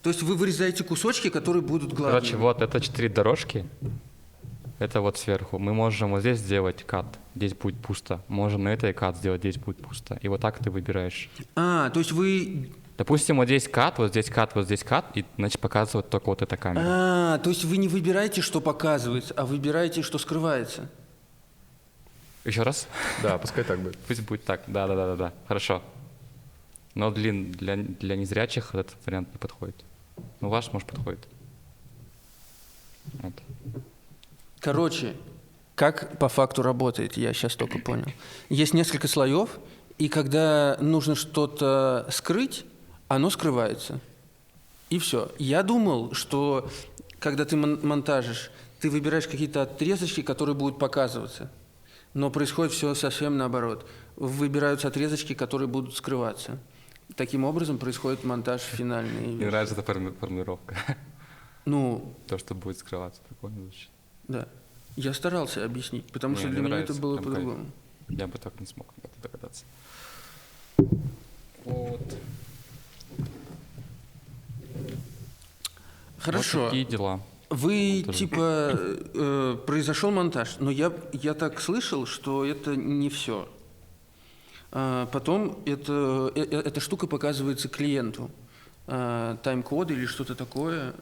есть вы вырезаете кусочки, которые будут главными. Короче, вот это 4 дорожки. Это вот сверху. Мы можем вот здесь сделать кат, здесь будет пусто. Можем на этой кат сделать, здесь будет пусто. И вот так ты выбираешь. То есть вы... Допустим, вот здесь кат, вот здесь кат, вот здесь кат, и значит показывает только вот эта камера. То есть вы не выбираете, что показывается, а выбираете, что скрывается. Еще раз? Да, пускай так будет. Пусть будет так. Да. Хорошо. Но для незрячих этот вариант не подходит. Ну, ваш, может, подходит. Вот. Короче, как по факту работает, я сейчас только понял. Есть несколько слоев, и когда нужно что-то скрыть, оно скрывается. И все. Я думал, что когда ты монтажишь, ты выбираешь какие-то отрезочки, которые будут показываться. Но происходит все совсем наоборот. Выбираются отрезочки, которые будут скрываться. Таким образом происходит монтаж финальный. Мне нравится эта формулировка. То, что будет скрываться. Прикольно звучит. Да. Я старался объяснить, потому что для меня это было по-другому. Я бы так не смог догадаться. Вот. Хорошо. Вот такие дела. Вы, произошел монтаж, но я так слышал, что это не все. Потом эта штука показывается клиенту. Тайм-коды или что-то такое.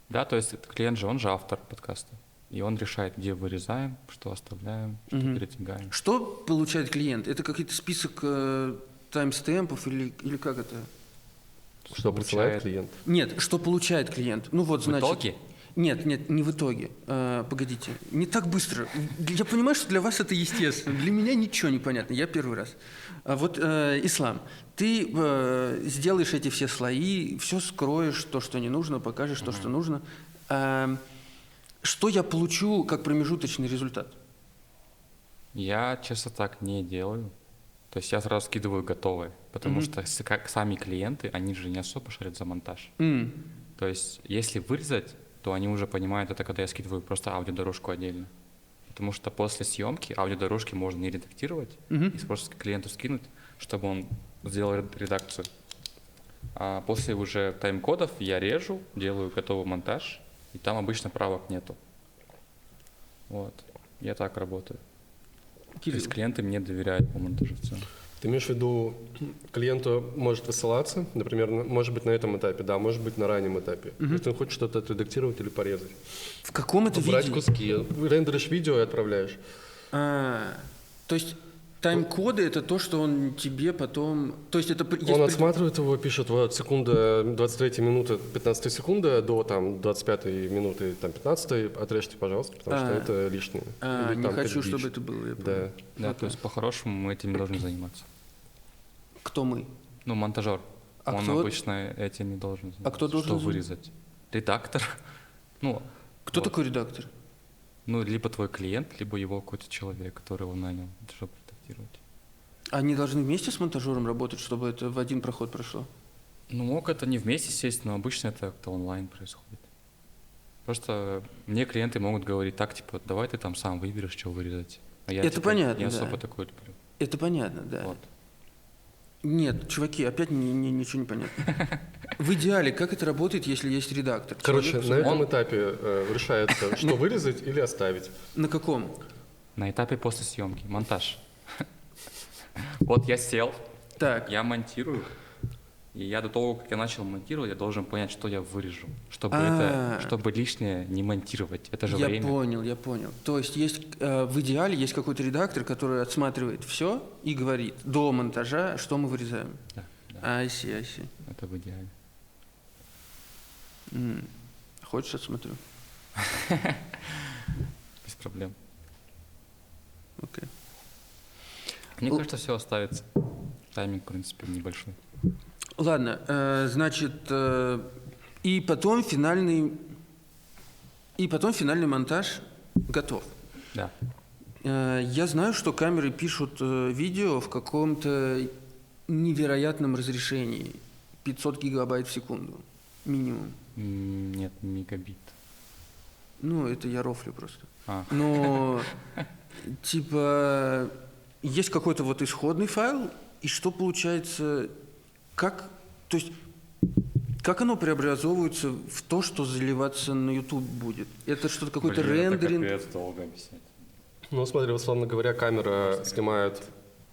Да, то есть этот клиент же, он же автор подкаста. И он решает, где вырезаем, что оставляем, что передвигаем. Что получает клиент? Это какой-то список таймстемпов или как это? Что присылает клиент? Нет, что получает клиент? Ну вот, В значит... итоге? Нет, не в итоге. Погодите, не так быстро. Я понимаю, что для вас это естественно. Для меня ничего не понятно. Я первый раз. Вот ислам. Ты сделаешь эти все слои, все скроешь, то, что не нужно, покажешь то, что нужно. Что я получу как промежуточный результат? Я, честно, так не делаю. То есть я сразу скидываю готовые, потому что как сами клиенты, они же не особо шарят за монтаж. То есть если вырезать, то они уже понимают это, когда я скидываю просто аудиодорожку отдельно. Потому что после съемки аудиодорожки можно не редактировать, и просто клиенту скинуть, чтобы он сделал редакцию. А после уже тайм-кодов я режу, делаю готовый монтаж, и там обычно правок нету. Вот. Я так работаю. То есть клиенты мне доверяют по монтажу в целом. Ты имеешь в виду, клиенту может высылаться, например, может быть на этом этапе, да, может быть на раннем этапе. То есть он хочет что-то отредактировать или порезать. В каком это Брать виде? куски, рендеришь видео и отправляешь. То есть тайм-коды — это то, что он тебе потом... То есть это... Он отсматривает его, пишет вот секунда, 23 минуты, 15 секунда до там 25 минуты, там 15, отрежьте, пожалуйста, потому что это лишнее. Или не там хочу, перебить. чтобы это было, я Да. понял. Да, то есть по-хорошему мы этим должны заниматься. Кто мы? Ну, монтажер. А Он кто- обычно этим не должен заниматься. кто должен Что заниматься? вырезать? Редактор. Ну, Кто вот. такой редактор? Ну, либо твой клиент, либо его какой-то человек, который его нанял, чтобы редактировать. Они должны вместе с монтажером работать, чтобы это в один проход прошло? Ну, мог это не вместе сесть, но обычно это как-то онлайн происходит. Просто мне клиенты могут говорить так, типа, давай ты там сам выберешь, что вырезать. А я, Это типа, понятно, не да. особо такое люблю. Это понятно, да. Вот. Нет, чуваки, опять ничего не понятно. В идеале, как это работает, если есть редактор? Короче, Человек, на этом он- этапе решается, что вырезать или оставить. На каком? На этапе после съемки, монтаж. Вот я сел, Так, я монтирую, и я до того, как я начал монтировать, я должен понять, что я вырежу, чтобы лишнее не монтировать. Это же я время. понял. То есть в идеале есть какой-то редактор, который отсматривает все и говорит до монтажа, что мы вырезаем. Да, да, I see. это в идеале. Хочешь, отсмотрю? Без проблем. Окей. Мне кажется, все оставится. Тайминг, в принципе, небольшой. Ладно, значит, и потом финальный монтаж готов. Да. Я знаю, что камеры пишут видео в каком-то невероятном разрешении. 500 гигабайт в секунду. Минимум. Нет, мегабит. Ну, это я рофлю просто. А. Но, типа, есть какой-то вот исходный файл, и что получается, то есть, как оно преобразовывается в то, что заливаться на YouTube будет? Это что-то какой-то рендеринг? Это капец долго объяснять. Ну, смотри, условно говоря, камера снимает,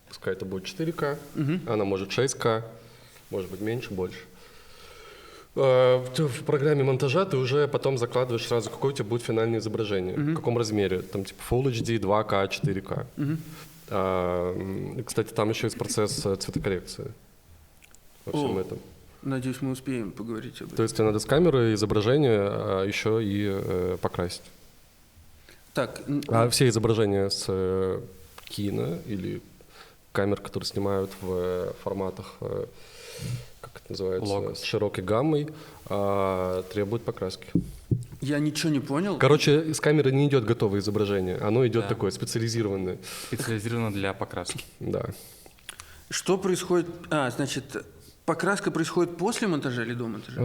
пускай это будет 4К, она может 6К, может быть меньше, больше. В программе монтажа ты уже потом закладываешь сразу, какое у тебя будет финальное изображение, в каком размере, там типа Full HD, 2К, 4К. Кстати, там еще есть процесс цветокоррекции во всем этом. Надеюсь, мы успеем поговорить об То этом. есть тебе надо с камеры изображение еще и покрасить. Так, А все изображения с кино или камер, которые снимают в форматах, как это называется, Log. с широкой гаммой, требуют покраски. я ничего не понял. Короче, с камеры не идет готовое изображение, оно идет Да. такое специализированное. Специализировано для покраски. Да. Что происходит? Значит, покраска происходит после монтажа или до монтажа?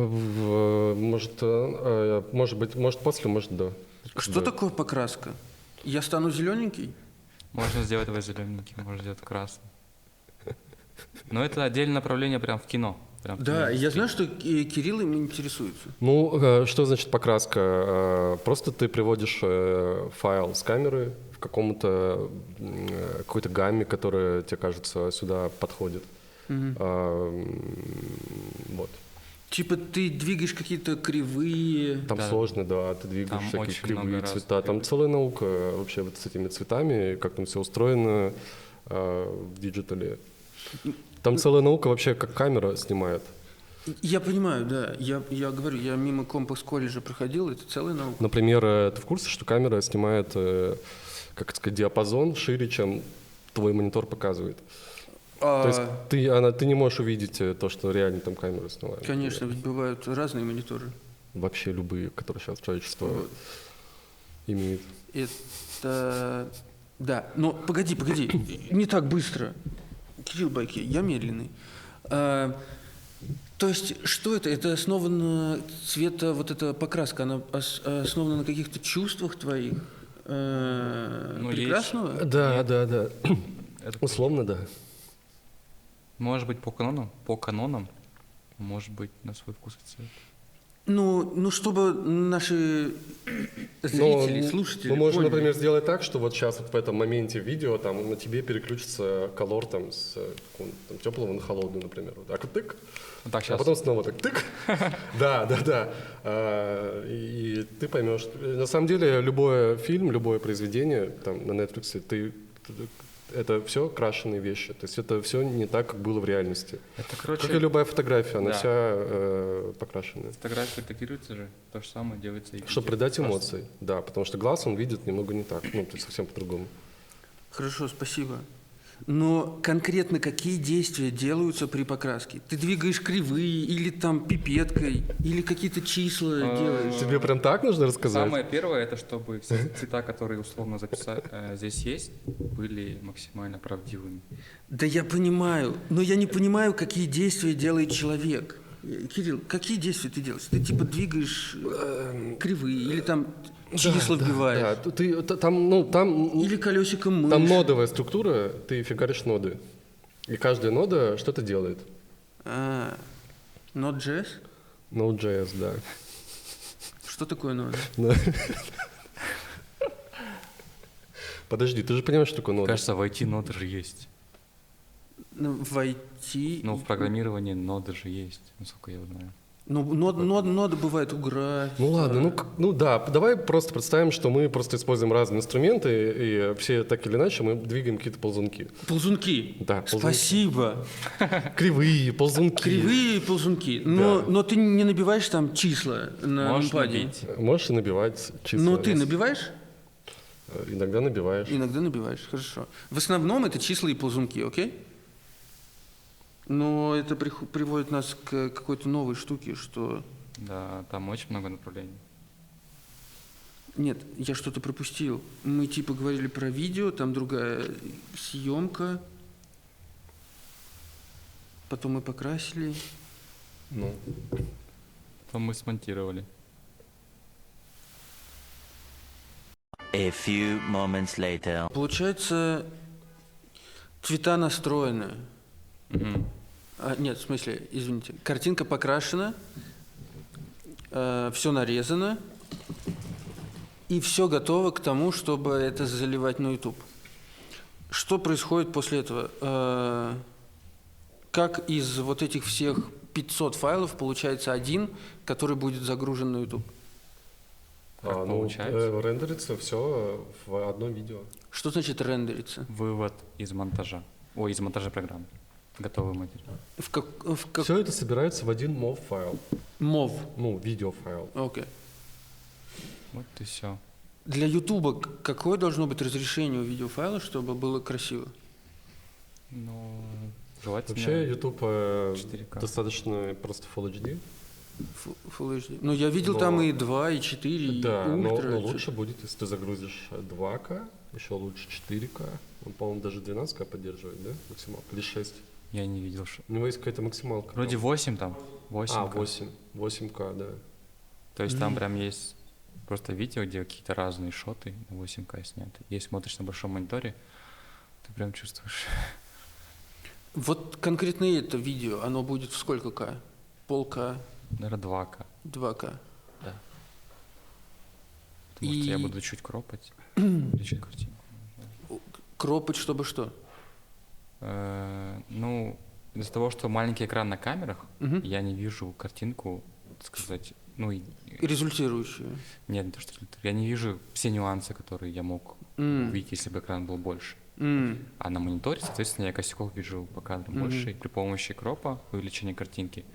Может после, может до. Что Да. такое покраска? Я стану зелененький? Можно сделать его зелененьким, можно сделать красным. Но это отдельное направление прям в кино. Прям в Да, кино. я знаю, что Кирилл им интересуется. Ну, что значит покраска? Просто ты приводишь файл с камеры в какой-то гамме, которая, тебе кажется, сюда подходит. Вот. Типа ты двигаешь какие-то кривые... Там Да. сложно, да, ты двигаешь Там всякие очень кривые много разных цвета. Там кривых. целая наука вообще вот с этими цветами, как там все устроено в диджитале. Там целая наука вообще, как камера снимает. Я понимаю, да. Я говорю, я мимо компас-колледжа проходил, это целая наука. Например, ты в курсе, что камера снимает, как сказать, диапазон шире, чем твой монитор показывает? То есть ты не можешь увидеть то, что реально там камера снимает. Конечно, ведь бывают разные мониторы. Вообще любые, которые сейчас человечество Вот. имеет. Это... Да, но погоди, не так быстро. Кирилл Байки, я медленный. То есть, что это? Это основано цвета, вот эта покраска, она основана на каких-то чувствах твоих прекрасного? Да. Это Условно, да. может быть по канонам, может быть на свой вкус и цвет. Ну, чтобы наши зрители, слушатели Мы можем, поняли. например, сделать так, что вот сейчас вот в этом моменте видео там на тебе переключится колор там с теплого на холодный, например. Вот так вот тык, Вот так а сейчас. потом снова так тык. Да. И ты поймешь. На самом деле любой фильм, любое произведение там на Netflix, это все крашеные вещи. То есть это все не так, как было в реальности. Это, Как и короче, любая фотография, она Да. вся покрашенная. фотография редактируется же, то же самое делается и Чтобы везде. придать Просто эмоции, да, потому что глаз он видит немного не так, то есть совсем по-другому. Хорошо, спасибо. Но конкретно какие действия делаются при покраске? Ты двигаешь кривые или там пипеткой, или какие-то числа делаешь? Тебе прям так нужно рассказать? Самое первое, это чтобы все цвета, которые условно здесь есть, были максимально правдивыми. Да я понимаю, но я не понимаю, какие действия делает человек. Кирилл, какие действия ты делаешь? Ты типа двигаешь кривые или там числа вбиваешь? Да, там Или колесиком мыши? там нодовая структура, ты фигаришь ноды. И каждая нода что-то делает. Node.js? Node.js, да. Что такое нода? Подожди, ты же понимаешь, что такое нода? Кажется, в IT ноды же есть. Ну, в IT... Ну, в программировании ноды же есть, насколько я знаю. Ну, нода бывает у графа. Ну ладно, да, давай просто представим, что мы просто используем разные инструменты, и все так или иначе мы двигаем какие-то ползунки. Ползунки. Да, ползунки. Спасибо. Кривые, ползунки. Кривые ползунки. Но ты не набиваешь там числа на Можешь нумпаде? набить. Можешь и набивать числа. Но ты набиваешь? Иногда набиваешь. Иногда набиваешь, хорошо. В основном это числа и ползунки, окей? Но это приводит нас к какой-то новой штуке, что... Да, там очень много направлений. Нет, я что-то пропустил. Мы типа говорили про видео, там другая съемка. Потом мы покрасили. Ну, Потом мы смонтировали. A few moments later. Получается, цвета настроены. Мгм. Нет, в смысле, извините. Картинка покрашена, все нарезано, и все готово к тому, чтобы это заливать на YouTube. Что происходит после этого? Как из вот этих всех 500 файлов получается один, который будет загружен на YouTube? Как получается? Рендерится все в одно видео. Что значит рендерится? Вывод из монтажа. Ой, из монтажа программы. Готовый материал. Все это собирается в один MOV файл. MOV. Ну, видеофайл. Окей. Вот и все. Для YouTube какое должно быть разрешение у видеофайла, чтобы было красиво? Ну, желательно. Вообще YouTube 4К. достаточно просто Full HD. Full HD. Ну, я видел Но- там и 2, и 4, Да, и но ультра. лучше будет, если ты загрузишь 2К, еще лучше 4К. Он, по-моему, даже 12К поддерживает, да, максималка? Или 6? Я не видел, что... У него есть какая-то максималка. Вроде 8 там. 8. 8. 8К, да. То есть там прям есть просто видео, где какие-то разные шоты на 8К сняты. Если смотришь на большом мониторе, ты прям чувствуешь. Вот конкретно это видео, оно будет в сколько К? Полка, Наверное, 2К. 2К. Да. Потому что я И- буду чуть кропать, увеличить картинку. Кропать, чтобы что? Ну, из-за того, что маленький экран на камерах, Мгм. я не вижу картинку, так сказать, ну, Результирующую. нет, не то, что я не вижу все нюансы, которые я мог увидеть, если бы экран был больше. А на мониторе, соответственно, я косяков вижу по кадрам больше, и при помощи кропа, увеличения картинки,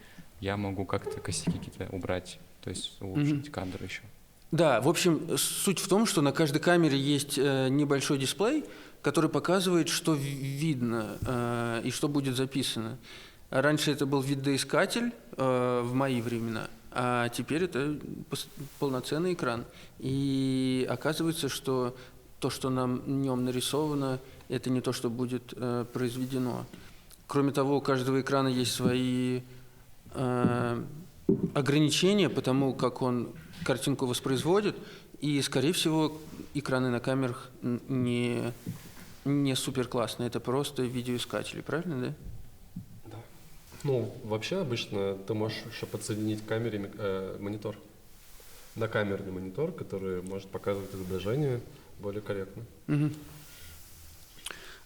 я могу как-то косяки какие-то убрать, то есть улучшить кадр еще. Да, в общем, суть в том, что на каждой камере есть небольшой дисплей, который показывает, что видно и что будет записано. Раньше это был видоискатель в мои времена, а теперь это полноценный экран. И оказывается, что то, что на нем нарисовано, это не то, что будет произведено. Кроме того, у каждого экрана есть свои ограничения по тому, как он картинку воспроизводит, и, скорее всего, экраны на камерах не супер классные, это просто видеоискатели, правильно, да? Ну, вообще обычно ты можешь еще подсоединить к камере монитор. Накамерный монитор, который может показывать изображение более корректно. Мгм.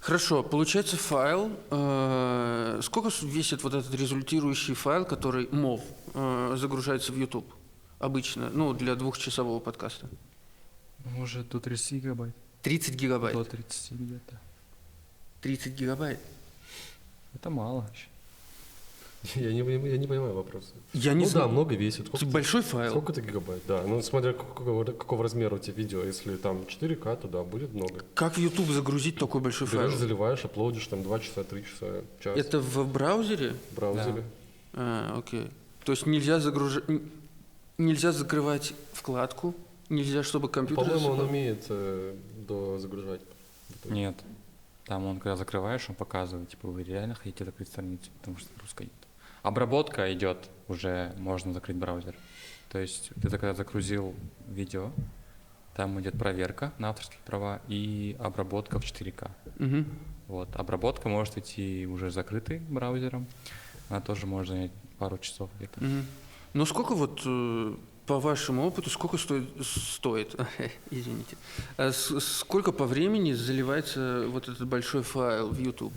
Хорошо, получается файл. Сколько весит вот этот результирующий файл, который MOV загружается в YouTube обычно, ну, для 2-часового подкаста? Может, до 30 гигабайт? 30 гигабайт. До 30 где-то. 30 гигабайт. Это мало еще. Я не понимаю вопроса. Я не Ну знаю. да, много весит. Это большой файл. Сколько это гигабайт? Да, ну смотря какого размера у тебя видео. Если там 4К, то да, будет много. Как в YouTube загрузить такой большой файл? Берешь, заливаешь, аплодишь там 2 часа, 3 часа, час Это в браузере? в браузере. Окей. То есть нельзя нельзя закрывать вкладку, нельзя, чтобы компьютер... По-моему, он засыпал? умеет дозагружать. Нет. Там он, когда закрываешь, он показывает, типа, вы реально хотите закрыть страницу, потому что загрузка идет. Обработка идет, уже можно закрыть браузер. То есть ты когда загрузил видео, там идет проверка на авторские права и обработка в 4К. Мгм. Вот. Обработка может идти уже закрытой браузером. Она тоже может занять пару часов где-то. Мгм. Но сколько вот, по вашему опыту, сколько стоит, извините, сколько по времени заливается вот этот большой файл в YouTube?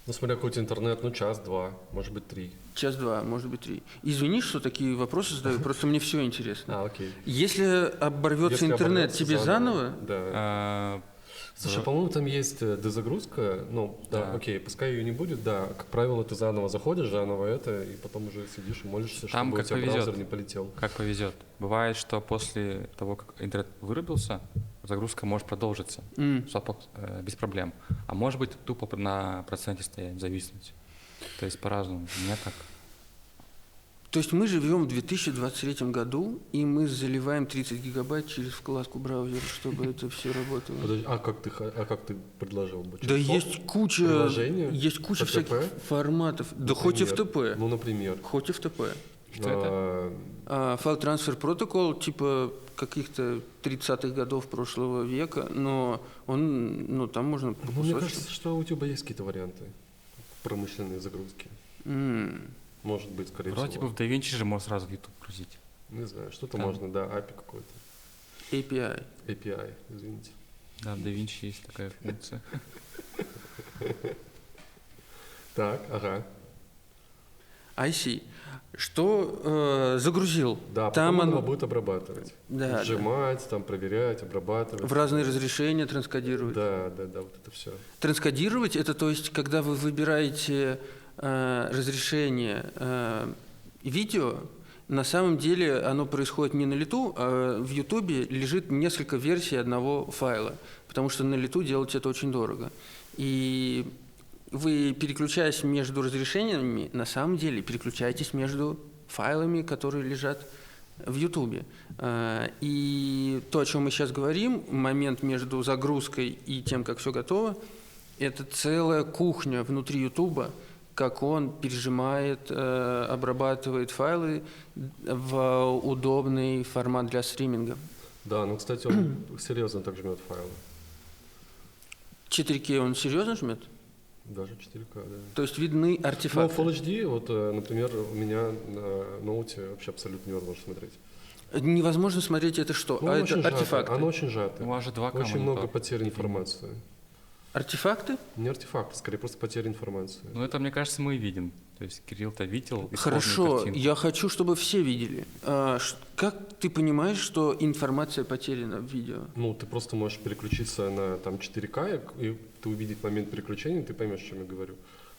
Ну, смотря какой у тебя интернет, ну, час-два, может быть, 3. Час-два, может быть, 3. Извини, что такие вопросы задаю, просто мне все интересно. Окей. Если оборвется Если интернет, оборвется тебе заново? Да. А, Слушай, по-моему, там есть дезагрузка, ну, да, Да. окей, пускай ее не будет, да, как правило, ты заново заходишь, заново это, и потом уже сидишь и молишься, Там чтобы у как тебя повезет. браузер не полетел. Как повезет. Бывает, что после того, как интернет вырубился, загрузка может продолжиться без проблем. А может быть тупо на проценте стоять, зависнуть. То есть по-разному. У меня так. То есть мы живем в 2023 году, и мы заливаем 30 гигабайт через вкладку браузера, чтобы это все работало. Подожди, а как ты предложил бы? Да Через есть софт? куча, приложение? есть куча FTP? всяких форматов. Да хоть Например. FTP, Ну, например. хоть FTP. Что это? Файл трансфер протокол типа каких-то 30-х годов прошлого века, но он, ну там можно по Ну, мне кусочку. кажется, что у тебя есть какие-то варианты промышленные загрузки. Может быть, скорее Вроде всего. бы в DaVinci же можно сразу в YouTube грузить. Не знаю, что-то Там. можно, да, API какой-то. API. API, извините. Да, в DaVinci есть такая функция. Так, ага. I see. Что загрузил? Да, Там потом он оно его будет обрабатывать. Да, Сжимать, там, проверять, обрабатывать. в разные разрешения транскодировать. Да, вот это все. Транскодировать – это то есть, когда вы выбираете разрешение видео, на самом деле оно происходит не на лету, а в Ютубе лежит несколько версий одного файла, потому что на лету делать это очень дорого. И вы, переключаясь между разрешениями, на самом деле переключаетесь между файлами, которые лежат в Ютубе. И то, о чем мы сейчас говорим, момент между загрузкой и тем, как все готово, это целая кухня внутри Ютуба, как он пережимает, обрабатывает файлы в удобный формат для стриминга. Да, ну, кстати, он серьезно так жмет файлы. 4К он серьезно жмет? Даже 4К, да. То есть видны Ну, артефакты? Full HD, вот, например, у меня на ноуте вообще абсолютно невозможно смотреть. Невозможно смотреть это что? Ну, А оно это очень сжатое, артефакты. Оно очень сжатое. У вас же 2К Очень много монитор. потерь информации. Артефакты? Не артефакты, скорее просто потеря информации. Ну, это, мне кажется, мы и видим. То есть Кирилл-то видел исходные Хорошо, картинки. я хочу, чтобы все видели. Как ты понимаешь, что информация потеряна в видео? Ну, ты просто можешь переключиться на там 4К, и ты увидеть момент переключения, ты поймешь, о чем я говорю.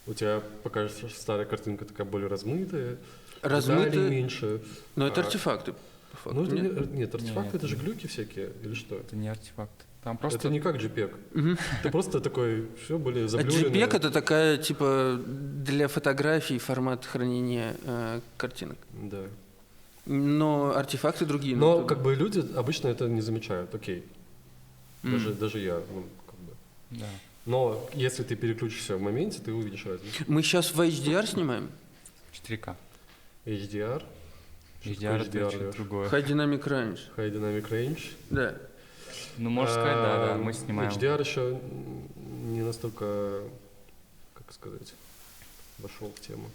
У тебя покажется, что старая картинка такая более размытая, Размытая? деталей меньше. Но это А, артефакты, по факту, Ну, это нет? нет, артефакты Нет, это же глюки всякие, или что? Это не артефакт. Там просто... Это не как JPEG. Ты просто такой, все были А заблюрены. JPEG это такая, типа, для фотографий формат хранения картинок. Да. Но артефакты другие. ну, Но это- как бы люди обычно это не замечают, окей. Даже я, ну, как бы. Да. Но если ты переключишься в моменте, ты увидишь разницу. Мы сейчас в HDR снимаем? 4К. HDR. Что HDR такое это что-то Лёш? другое. High Dynamic Range. High Dynamic Range. Да. Ну, можно сказать, да, мы снимаем. HDR еще не настолько, как сказать, вошел в тему.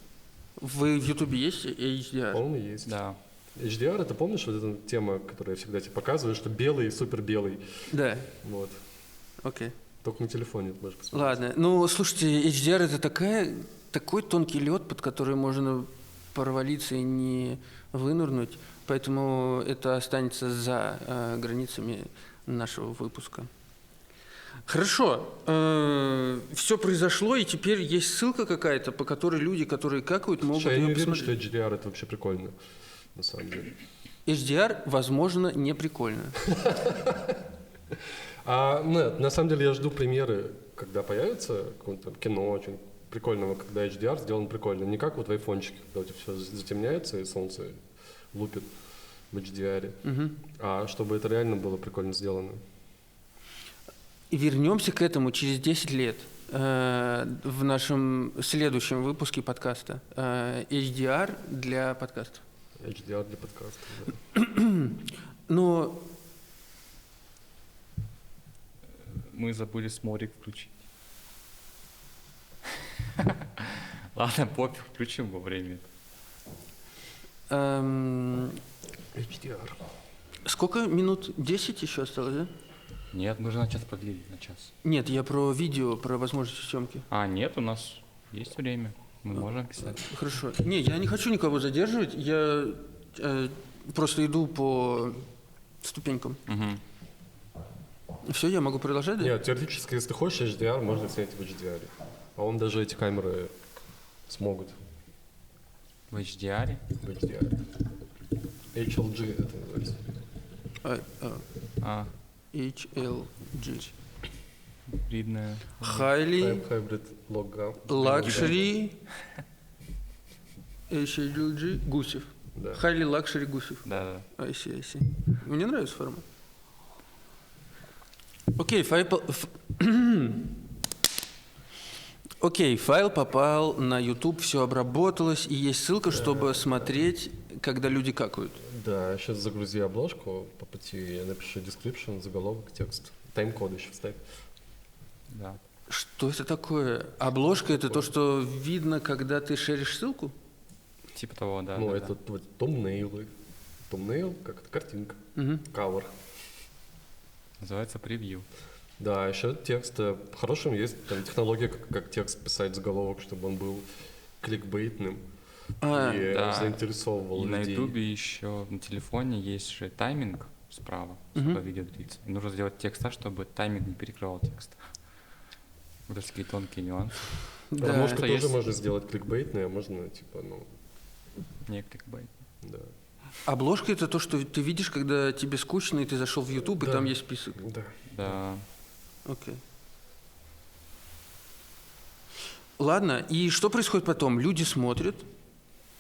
В YouTube есть HDR? По-моему, есть. Да. HDR, это помнишь вот эта тема, которую я всегда тебе показываю, что белый, супер белый. Да. Вот. Окей. Только на телефоне можешь посмотреть. Ладно. Ну, слушайте, HDR это такой тонкий лед, под который можно провалиться и не вынырнуть. Поэтому это останется за границами нашего выпуска. Хорошо. Все произошло, и теперь есть ссылка какая-то, по которой люди, которые какают, могут Слушай, я не ее уверен, что посмотреть. HDR это вообще прикольно, на самом деле. HDR, возможно, не прикольно. Нет, на самом деле я жду примеры, когда появится какое-то кино очень прикольного, когда HDR сделан прикольно. Не как вот в айфончике, когда у тебя все затемняется и солнце лупит в HDR, а чтобы это реально было прикольно сделано. И вернемся к этому через 10 лет в нашем следующем выпуске подкаста. HDR для подкастов. HDR для подкаста, да. Но Мы забыли сморик включить. Ладно, пофиг, включим во время. HDR. сколько минут? 10 еще осталось, да? Нет, мы же на час продлили, на час. Нет, я про видео, про возможности съемки. А, нет, у нас есть время. Мы можем писать. Хорошо. Не, я не хочу никого задерживать. Я просто иду по ступенькам. Мгм. Все, я могу продолжать, да? Нет, теоретически, если ты хочешь HDR, можно снять в HDR. По-моему, даже эти камеры смогут В HDR. в HDR. HLG это называется. А, HLG. видно. Highly Hybrid Log. Luxury HLG Гусев. Да. Highly Luxury Гусев. Да, да. I see. Мне нравится формат. Окей, файл попал на YouTube, все обработалось, и есть ссылка, чтобы смотреть, когда люди какают. Да, сейчас загрузи обложку по пути, я напишу description, заголовок, текст. Тайм-код еще вставь. Да. Что это такое? Обложка — это то, что видно, когда ты шеришь ссылку? Типа того, да. Ну, да, это вот thumbnail. Thumbnail, как это картинка. Мгм. Cover. да. Называется превью. Да, еще текст. Хорошим есть там технология, как текст писать заголовок, чтобы он был кликбейтным и да. заинтересовывал И на людей. ютубе еще на телефоне есть же тайминг справа, сколько видео длится. И нужно сделать текст так, чтобы тайминг не перекрывал текст. Вот такие тонкие нюансы. Да. Обложку Что тоже есть? можно сделать кликбейтной, а можно, типа, ну, Не кликбейт. да. Обложка — это то, что ты видишь, когда тебе скучно, и ты зашел в YouTube, и Да. там есть список. Да. Да. Окей. Ладно, и что происходит потом? Люди смотрят,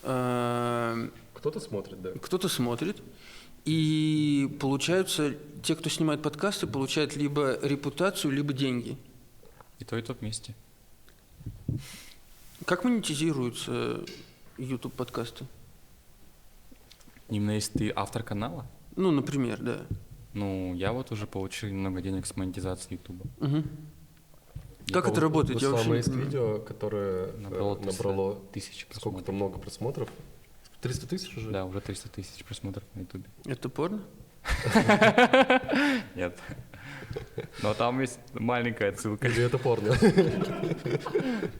Кто-то смотрит, да. кто-то смотрит, и получаются, те, кто снимает подкасты, получают либо репутацию, либо деньги. И то вместе. Как монетизируются YouTube подкасты? Именно если ты автор канала, Ну, например, да. ну, я вот уже получил немного денег с монетизации Ютуба. Мгм. Как это работает? Я вообще Самое не есть понимаю. видео, которое Набрало набрало 1000 сколько-то просмотров. много просмотров. 300 тысяч уже? Да, уже 300 тысяч просмотров на ютубе. Это порно? Нет. Но там есть маленькая отсылка. Или это порно?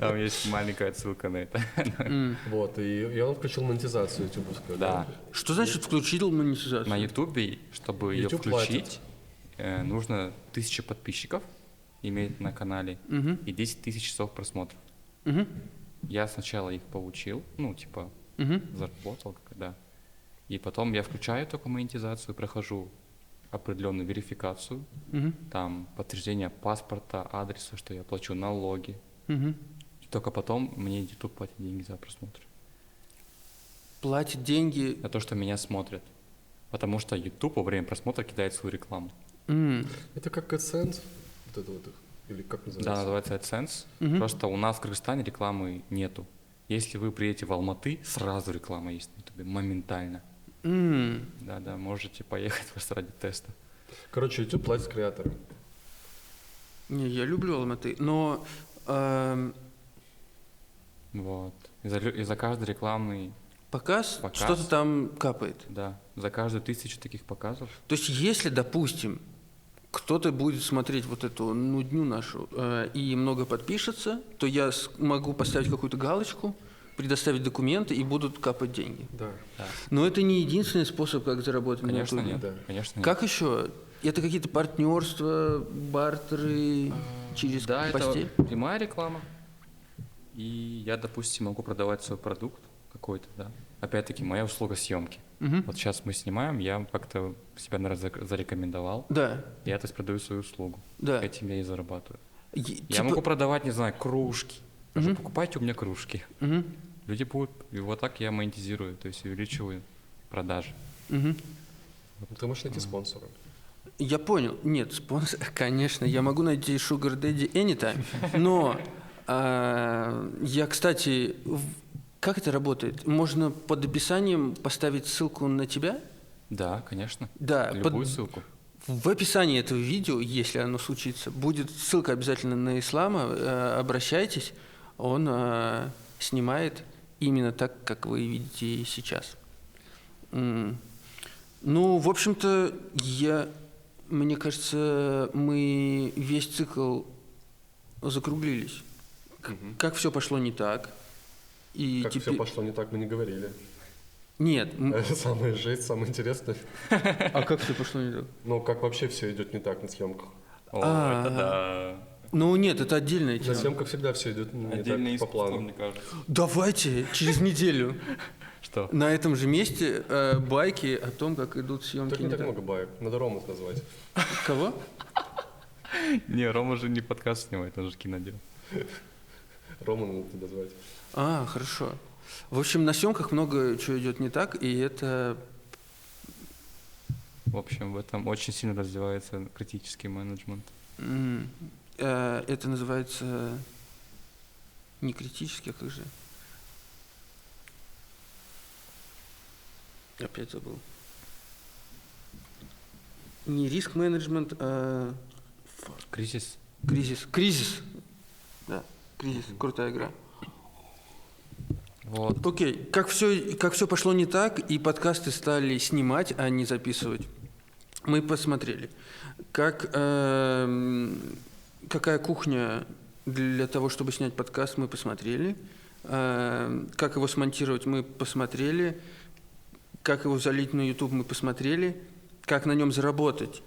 Там есть маленькая отсылка на это. Вот, и он включил монетизацию ютубовскую. Да. Что значит включил монетизацию? На ютубе, чтобы ее YouTube включить, нужно 1000 подписчиков иметь на канале и 10 тысяч часов просмотров. Мгм. Я сначала их получил, ну, типа, Мгм. заработал, да. И потом я включаю только монетизацию, прохожу определенную верификацию, Мгм. там подтверждение паспорта, адреса, что я плачу налоги. Мгм. И только потом мне YouTube платит деньги за просмотр. Платит деньги. За то, что меня смотрят. Потому что YouTube во время просмотра кидает свою рекламу. Это как AdSense? Вот это вот их. Или как называется? Да, называется AdSense. Мгм. Просто у нас в Кыргызстане рекламы нету. Если вы приедете в Алматы, сразу реклама есть на YouTube, моментально. Да-да, можете поехать просто ради теста. Короче, YouTube платит креаторам. Не, я люблю Алматы, но Вот. И за каждый рекламный, показ, Показ. что-то там капает. да, за каждую 1000 таких показов. То есть если, допустим, кто-то будет смотреть вот эту нудню нашу и много подпишется, то я могу поставить какую-то галочку, предоставить документы и будут капать деньги. Да. Но это не единственный способ, как заработать Конечно, на YouTube. нет. Да. Конечно, нет. Как еще? Это какие-то партнерства, бартеры через Да, постель? это прямая реклама. И я, допустим, могу продавать свой продукт какой-то, да. Опять-таки, моя услуга съемки. Мгм. Вот сейчас мы снимаем, я как-то себя, наверное, зарекомендовал. Да, Я, то есть, продаю свою услугу. да. Этим я и зарабатываю. Я Типа- могу продавать, не знаю, кружки. Скажу, Мгм. покупайте у меня кружки. Мгм. Люди будут, и вот так я монетизирую, то есть увеличиваю продажи. Мгм. Ты можешь найти спонсора. Я понял. Нет, спонсор, конечно, я могу найти Sugar Daddy anytime, но я, кстати, как это работает? Можно под описанием поставить ссылку на тебя? Да, конечно. Да, Любую ссылку. в описании этого видео, если оно случится, будет ссылка обязательно на Ислама. Обращайтесь, он снимает именно так, как вы видите сейчас. Ну, в общем-то, мне кажется, мы весь цикл закруглились. Как все пошло не так. И Как все пошло не так, мы не говорили. Нет. Это самая жесть, самое интересное. А как все пошло не так? Ну, как вообще все идет не так на съемках. О, это да. Ну нет, это отдельная На тема. съемках всегда все идет не Отдельное так по искусство, плану. мне кажется. Давайте через неделю Что? на этом же месте байки о том, как идут съемки Так не не так так. много баек. Надо Рому назвать. Кого? Не, Рома же не подкаст снимает, он же кино делает. Рому надо туда звать. Хорошо. В общем, на съемках много чего идет не так, и это... В общем, в этом очень сильно развивается критический менеджмент. Это называется не критически, а как же? Опять забыл. Не риск-менеджмент, а Кризис. кризис. Кризис. Да, кризис. Крутая игра. Вот. Окей, как все пошло не так, и подкасты стали снимать, а не записывать. Мы посмотрели, какая кухня для того, чтобы снять подкаст, мы посмотрели, как его смонтировать, мы посмотрели, как его залить на YouTube, мы посмотрели, как на нем заработать.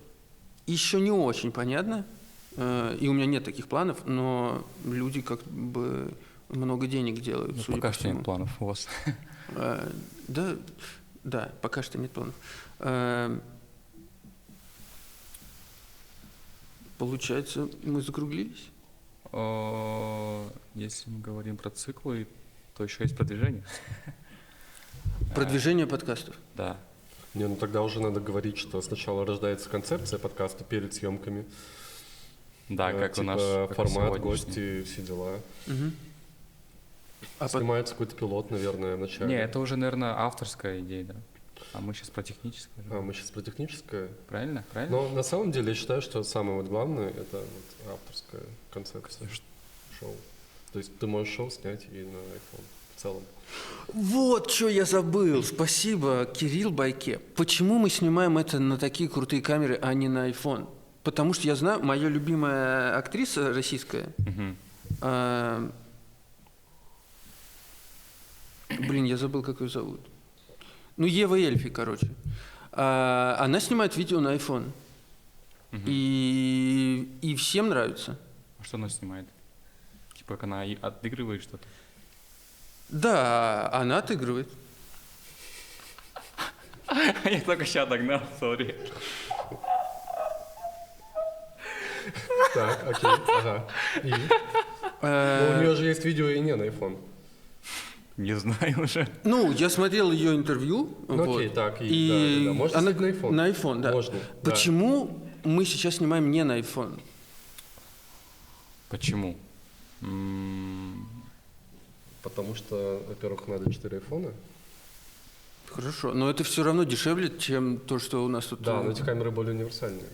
Еще не очень понятно, и у меня нет таких планов, но люди как бы много денег делают. Ну, судя пока по что всему. нет планов у вас. Да, пока что нет планов. Получается, мы закруглились? Если мы говорим про циклы, то еще есть продвижение. Продвижение подкастов. Да. Не, ну тогда уже надо говорить, что сначала рождается концепция подкаста перед съемками. Да, как у типа нас формат, гости, все дела. Снимается какой-то пилот, наверное, вначале. Не, это уже, наверное, авторская идея, да. А мы сейчас про техническое. А мы сейчас про техническое. Правильно? Правильно? Но на самом деле я считаю, что самое вот главное это вот авторская концепция шоу. То есть ты можешь шоу снять и на iPhone. в целом. Вот что я забыл. Спасибо, Кирилл Байке. Почему мы снимаем это на такие крутые камеры, а не на iPhone? Потому что я знаю, моя любимая актриса российская, блин, я забыл, как ее зовут. Ну, Ева Эльфи, короче. Она снимает видео на iPhone. И всем нравится. А что она снимает? Типа, как она и отыгрывает что-то? Да, она отыгрывает. Я только сейчас догнал, сори. Так, окей, ага. И? Ну, у нее же есть видео и не на iPhone. Не знаю уже. Ну, я смотрел ее интервью. Ну, вот, окей, так, и да. Можно она снять на iPhone? На iPhone, да. Можно, да. Почему мы сейчас снимаем не на iPhone? Почему? Потому что, во-первых, надо 4 айфона. Хорошо, но это все равно дешевле, чем то, что у нас тут. Да, но эти камеры более универсальные.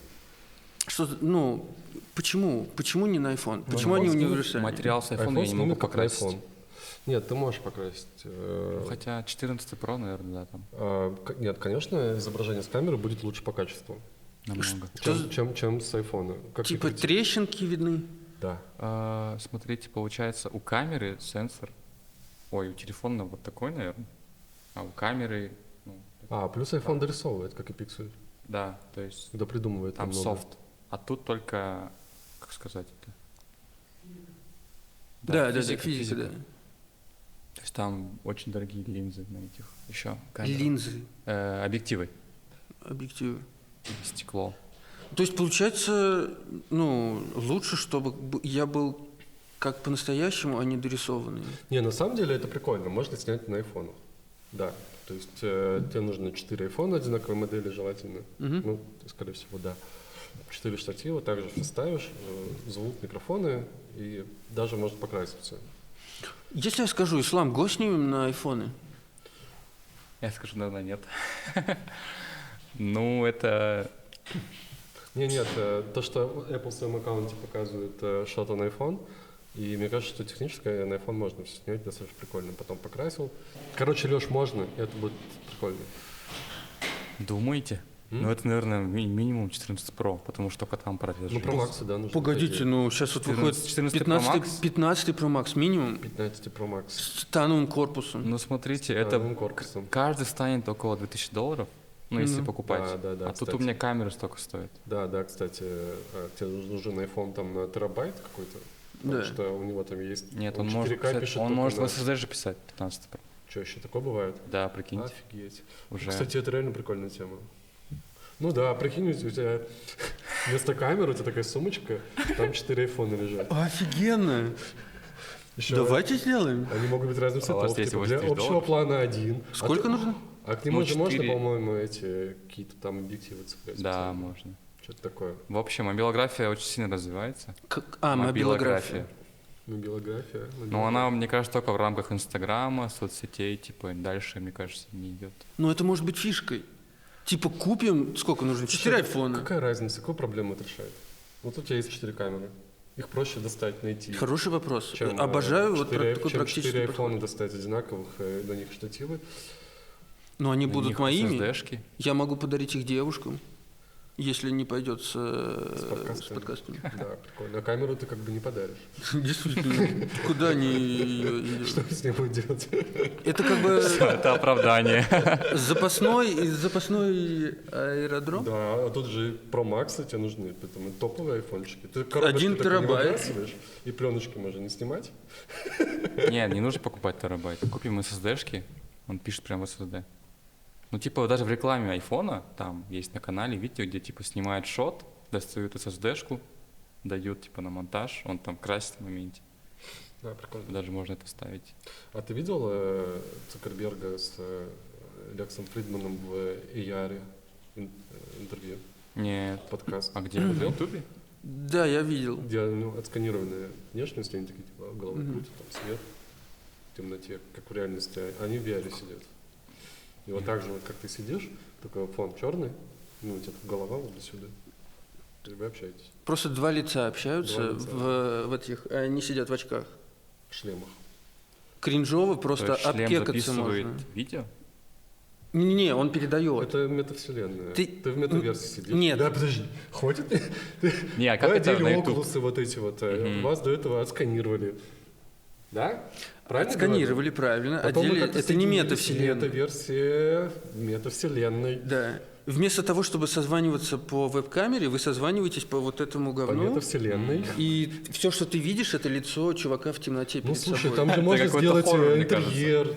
Что, ну, почему? Почему не на iPhone? Почему они универсальные? Материал с iPhone я не снимет могу как покрасить. iPhone. Нет, ты можешь покрасить. Хотя 14 Pro, наверное, да, там Нет, конечно, изображение с камеры будет лучше по качеству, намного. чем с айфона. Как Типа прикрутить? трещинки видны? Да. Смотрите, получается, у камеры сенсор, у телефона вот такой, наверное, а у камеры, Плюс iPhone дорисовывает, как и Pixel. да, то есть Да, придумывает там много. софт, а тут только, как сказать это? Да, физика, да. То есть там очень дорогие линзы на этих еще камерах. Линзы, Объективы, объективы. стекло. То есть, получается, ну, лучше, чтобы я был как по-настоящему, а не дорисованный. Не, на самом деле это прикольно, можно снять на айфонах. Да, то есть тебе нужно 4 айфона одинаковой модели желательно. Ну, скорее всего, да. 4 штатива, также все ставишь, звук, микрофоны, и даже может покраситься. Если я скажу, Ислам, го снимем на айфоны. Я скажу, наверное, нет. Ну, это... Нет, то, что Apple в своем аккаунте показывает что-то на iPhone, и мне кажется, что технически на iPhone можно все снять достаточно прикольно. Потом покрасил. Короче, Леш, можно, и это будет прикольно. Думаете? Ну, это, наверное, минимум 14 Pro, потому что только там продержишь. Ну, про Max, да, нужно. Погодите, ну сейчас вот выходит 14 Pro Max? 15 Pro Max минимум 15 Pro Max. с титановым корпусом. Ну, смотрите, новым это корпусом. каждый станет около $2000, ну, если покупать. Да, А тут кстати. у меня камера столько стоит. Да, кстати, тебе нужен iPhone там на терабайт какой-то, потому Да. что у него там есть... Нет, он он может, 4К кстати, пишет он только может на- в SSD же писать, 15 Pro. Что, еще такое бывает? Да, прикиньте. Офигеть. Уже. Кстати, это реально прикольная тема. Ну да, прикинь, у тебя вместо камеры у тебя такая сумочка, там 4 айфона лежат. Офигенно! Еще Давайте сделаем. Они могут быть разных А у вас цветов, есть типа для $80? общего плана один. Сколько нужно? А к нему же можно, 4. по-моему, эти какие-то там объективы цеплять? Да, специально? можно. Что-то такое. В общем, мобилография очень сильно развивается. Мобилография. Мобилография. Но она, мне кажется, только в рамках Инстаграма, соцсетей, типа, дальше, мне кажется, не идет. Но это может быть фишкой. Типа купим, сколько нужно? 4 айфона. Какая разница, какую проблему это решает? Вот у тебя есть 4 камеры. Их проще достать, найти. Хороший вопрос. Чем, Обожаю вот 4, такой чем практический 4 подход. айфона достать одинаковых, на них штативы. Но они На будут них моими. SSD-шки. Я могу подарить их девушкам, если не пойдет с подкастами. подкастами. Да, прикольно. А камеру ты как бы не подаришь. Действительно. Куда они Что с ней будет делать? Это как бы Это оправдание. запасной аэродром. Да, а тут же Pro Max тебе нужны, поэтому топовые айфончики. Ты коробочки 1 так не терабайт. выбрасываешь, и пленочки можно не снимать. Нет, не нужно покупать терабайт. Купим SSD-шки, он пишет прямо в SSD. Ну, типа, даже в рекламе айфона, там есть на канале видео, где, типа, снимают шот, достают SSD-шку, дают, типа, на монтаж, он там красит в моменте. Да, прикольно. Даже можно это вставить. А ты видел Цукерберга с Лексом Фридманом в AR интервью, Нет. подкаст? А где? В Ютубе? Да, я видел. Где отсканированная внешность, они такие, типа, головой крутят, там свет в темноте, как в реальности. Они в VR сидят. И вот так же, вот как ты сидишь, только фон черный, ну, у тебя тут голова вот до сюда. И вы общаетесь Просто два лица общаются Два лица. в этих, они сидят в очках. в шлемах. кринжово, То просто есть шлем обкекаться записывает можно. видео? Не, он передает. Это метавселенная. Ты- Ты в метаверсе сидишь. Нет. Да, подожди. Хватит? Не, а как Вы это одели на YouTube? окулусы вот эти вот. Вас до этого отсканировали. Да? Правильно Отсканировали говорю? правильно, Потом вы одели. как-то Это не соединились в метавселенная. метаверсии метавселенной. Да. Вместо того, чтобы созваниваться по веб-камере, вы созваниваетесь по вот этому По говну. метавселенной. И все, что ты видишь, это лицо чувака в темноте Ну, перед слушай, собой. там же Это можно какой-то сделать хоррор, мне интерьер,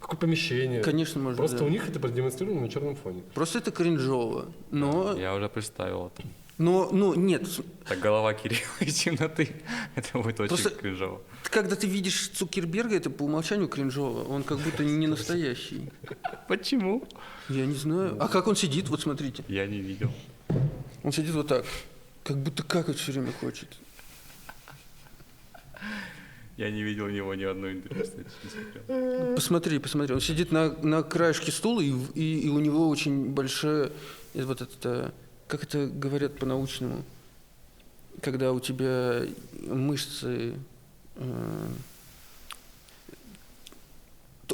какое помещение. Конечно, можно. Просто да. у них это продемонстрировано на черном фоне. Просто это кринжово. Но, Я уже представил это. ну, нет. Так голова Кирилла из темноты. Это будет очень Просто- кринжово. Когда ты видишь Цукерберга, это по умолчанию кринжово. Он как будто не настоящий. Почему? Я не знаю. А как он сидит? Вот смотрите. Я не видел. Он сидит вот так. Как будто какать все время хочет. Я не видел у него ни одной интервью, кстати, не смотрел. Посмотри. Он сидит на краешке стула, и у него очень большое... Вот это... Как это говорят по-научному? Когда у тебя мышцы...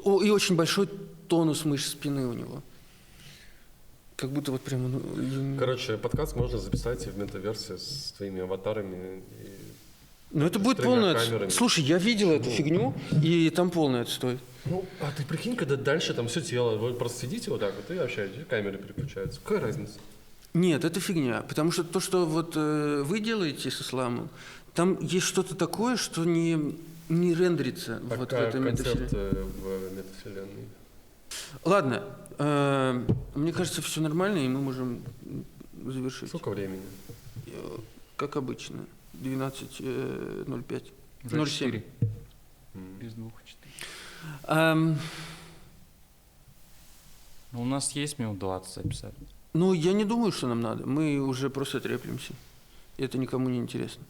И очень большой тонус мышц спины у него. Как будто вот прямо... Короче, подкаст можно записать в метаверсе с твоими аватарами. Ну это будет тремя полный камерами. отстой. Слушай, я видел эту фигню, и там полный отстой. Ну, а ты прикинь, когда дальше там все тело, вы просто сидите вот так вот и общаетесь, камеры переключаются. Какая разница? Нет, это фигня. Потому что то, что вот вы делаете с исламом, там есть что-то такое, что не рендерится вот в Какая этом концепт метавселенной. в метавселенной? Ладно, мне кажется, все нормально, и мы можем завершить. Сколько времени? Как обычно, 12:05. Уже 0,7. 4. Без 2, 4. Ну, у нас есть минут 20 записать. Ну, я не думаю, что нам надо. Мы уже просто треплемся. И это никому не интересно.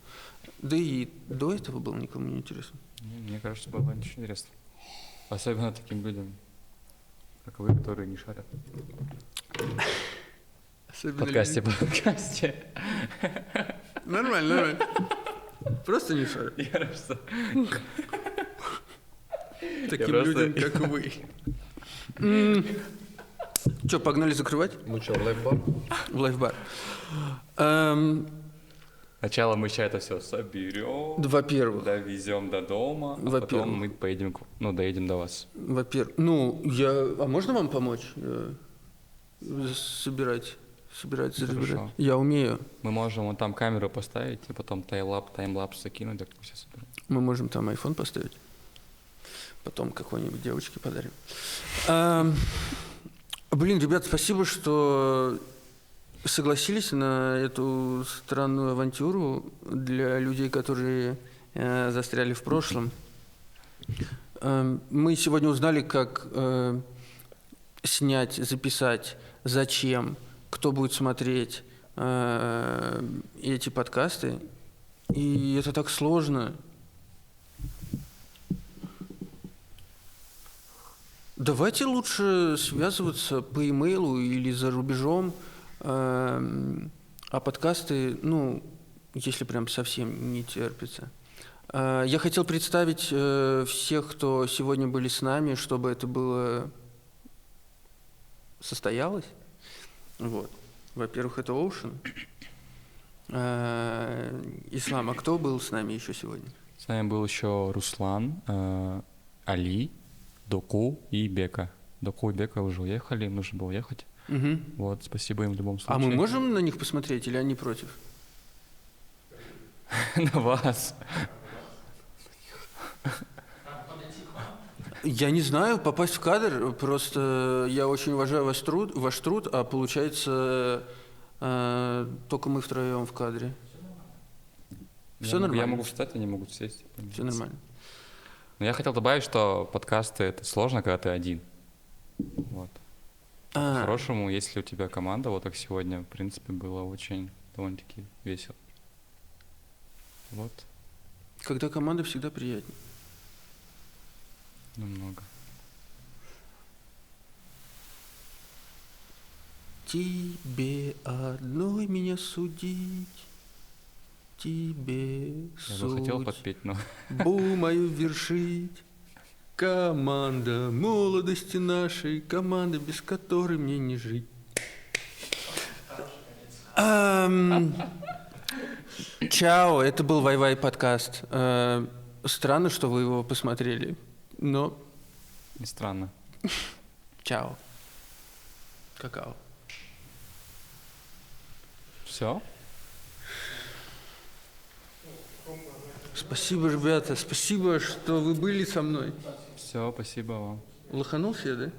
Да и до этого было никому не интересно. Мне кажется, было очень интересно. Особенно таким людям, как вы, которые не шарят. Особенно Подкасте. Нормально. Просто не шарю. Я просто... Таким просто- людям, как вы. Че, погнали закрывать Ну что, лайфбар? в лайфбар? Сначала мы сейчас это все соберем, Во-первых, довезем до дома, а Во-первых. потом мы поедем, доедем до вас. а можно вам помочь собирать? Хорошо. Я умею. Мы можем вон там камеру поставить, и потом таймлапс закинуть, так мы все соберем. Мы можем там iPhone поставить. Потом какой-нибудь девочке подарим. Блин, ребят, спасибо, что согласились на эту странную авантюру для людей, которые застряли в прошлом. Мы сегодня узнали, как снять, записать, зачем, кто будет смотреть эти подкасты. И это так сложно. Давайте лучше связываться по имейлу или за рубежом, а подкасты, если прям совсем не терпится. Я хотел представить всех, кто сегодня были с нами, чтобы это было состоялось. Вот. Во-первых, это Ocean. Ислам, а кто был с нами еще сегодня? С нами был еще Руслан, Али, Доку и Бека. Доку и Бека уже уехали, им нужно было ехать. Угу. Вот, спасибо им в любом случае. А мы можем на них посмотреть или они против? На вас. Я не знаю, попасть в кадр, просто я очень уважаю ваш труд, а получается только мы втроем в кадре. Все нормально. Я могу встать, они могут сесть. Все нормально. Но я хотел добавить, что подкасты — это сложно, когда ты один. Вот. По-хорошему, если у тебя команда, вот как сегодня, в принципе, было очень довольно-таки весело. Вот, Когда команда, всегда приятнее. немного. Тебе одной меня судить, тебе Я бы хотел суть подпеть, но мою вершить. Команда молодости нашей, команда, без которой мне не жить. Чао, это был Вай-Вай подкаст. Странно, что вы его посмотрели, но Не странно. чао. Какао. Все? Спасибо, ребята, спасибо, что вы были со мной. Все, спасибо вам. Лоханулся я, да?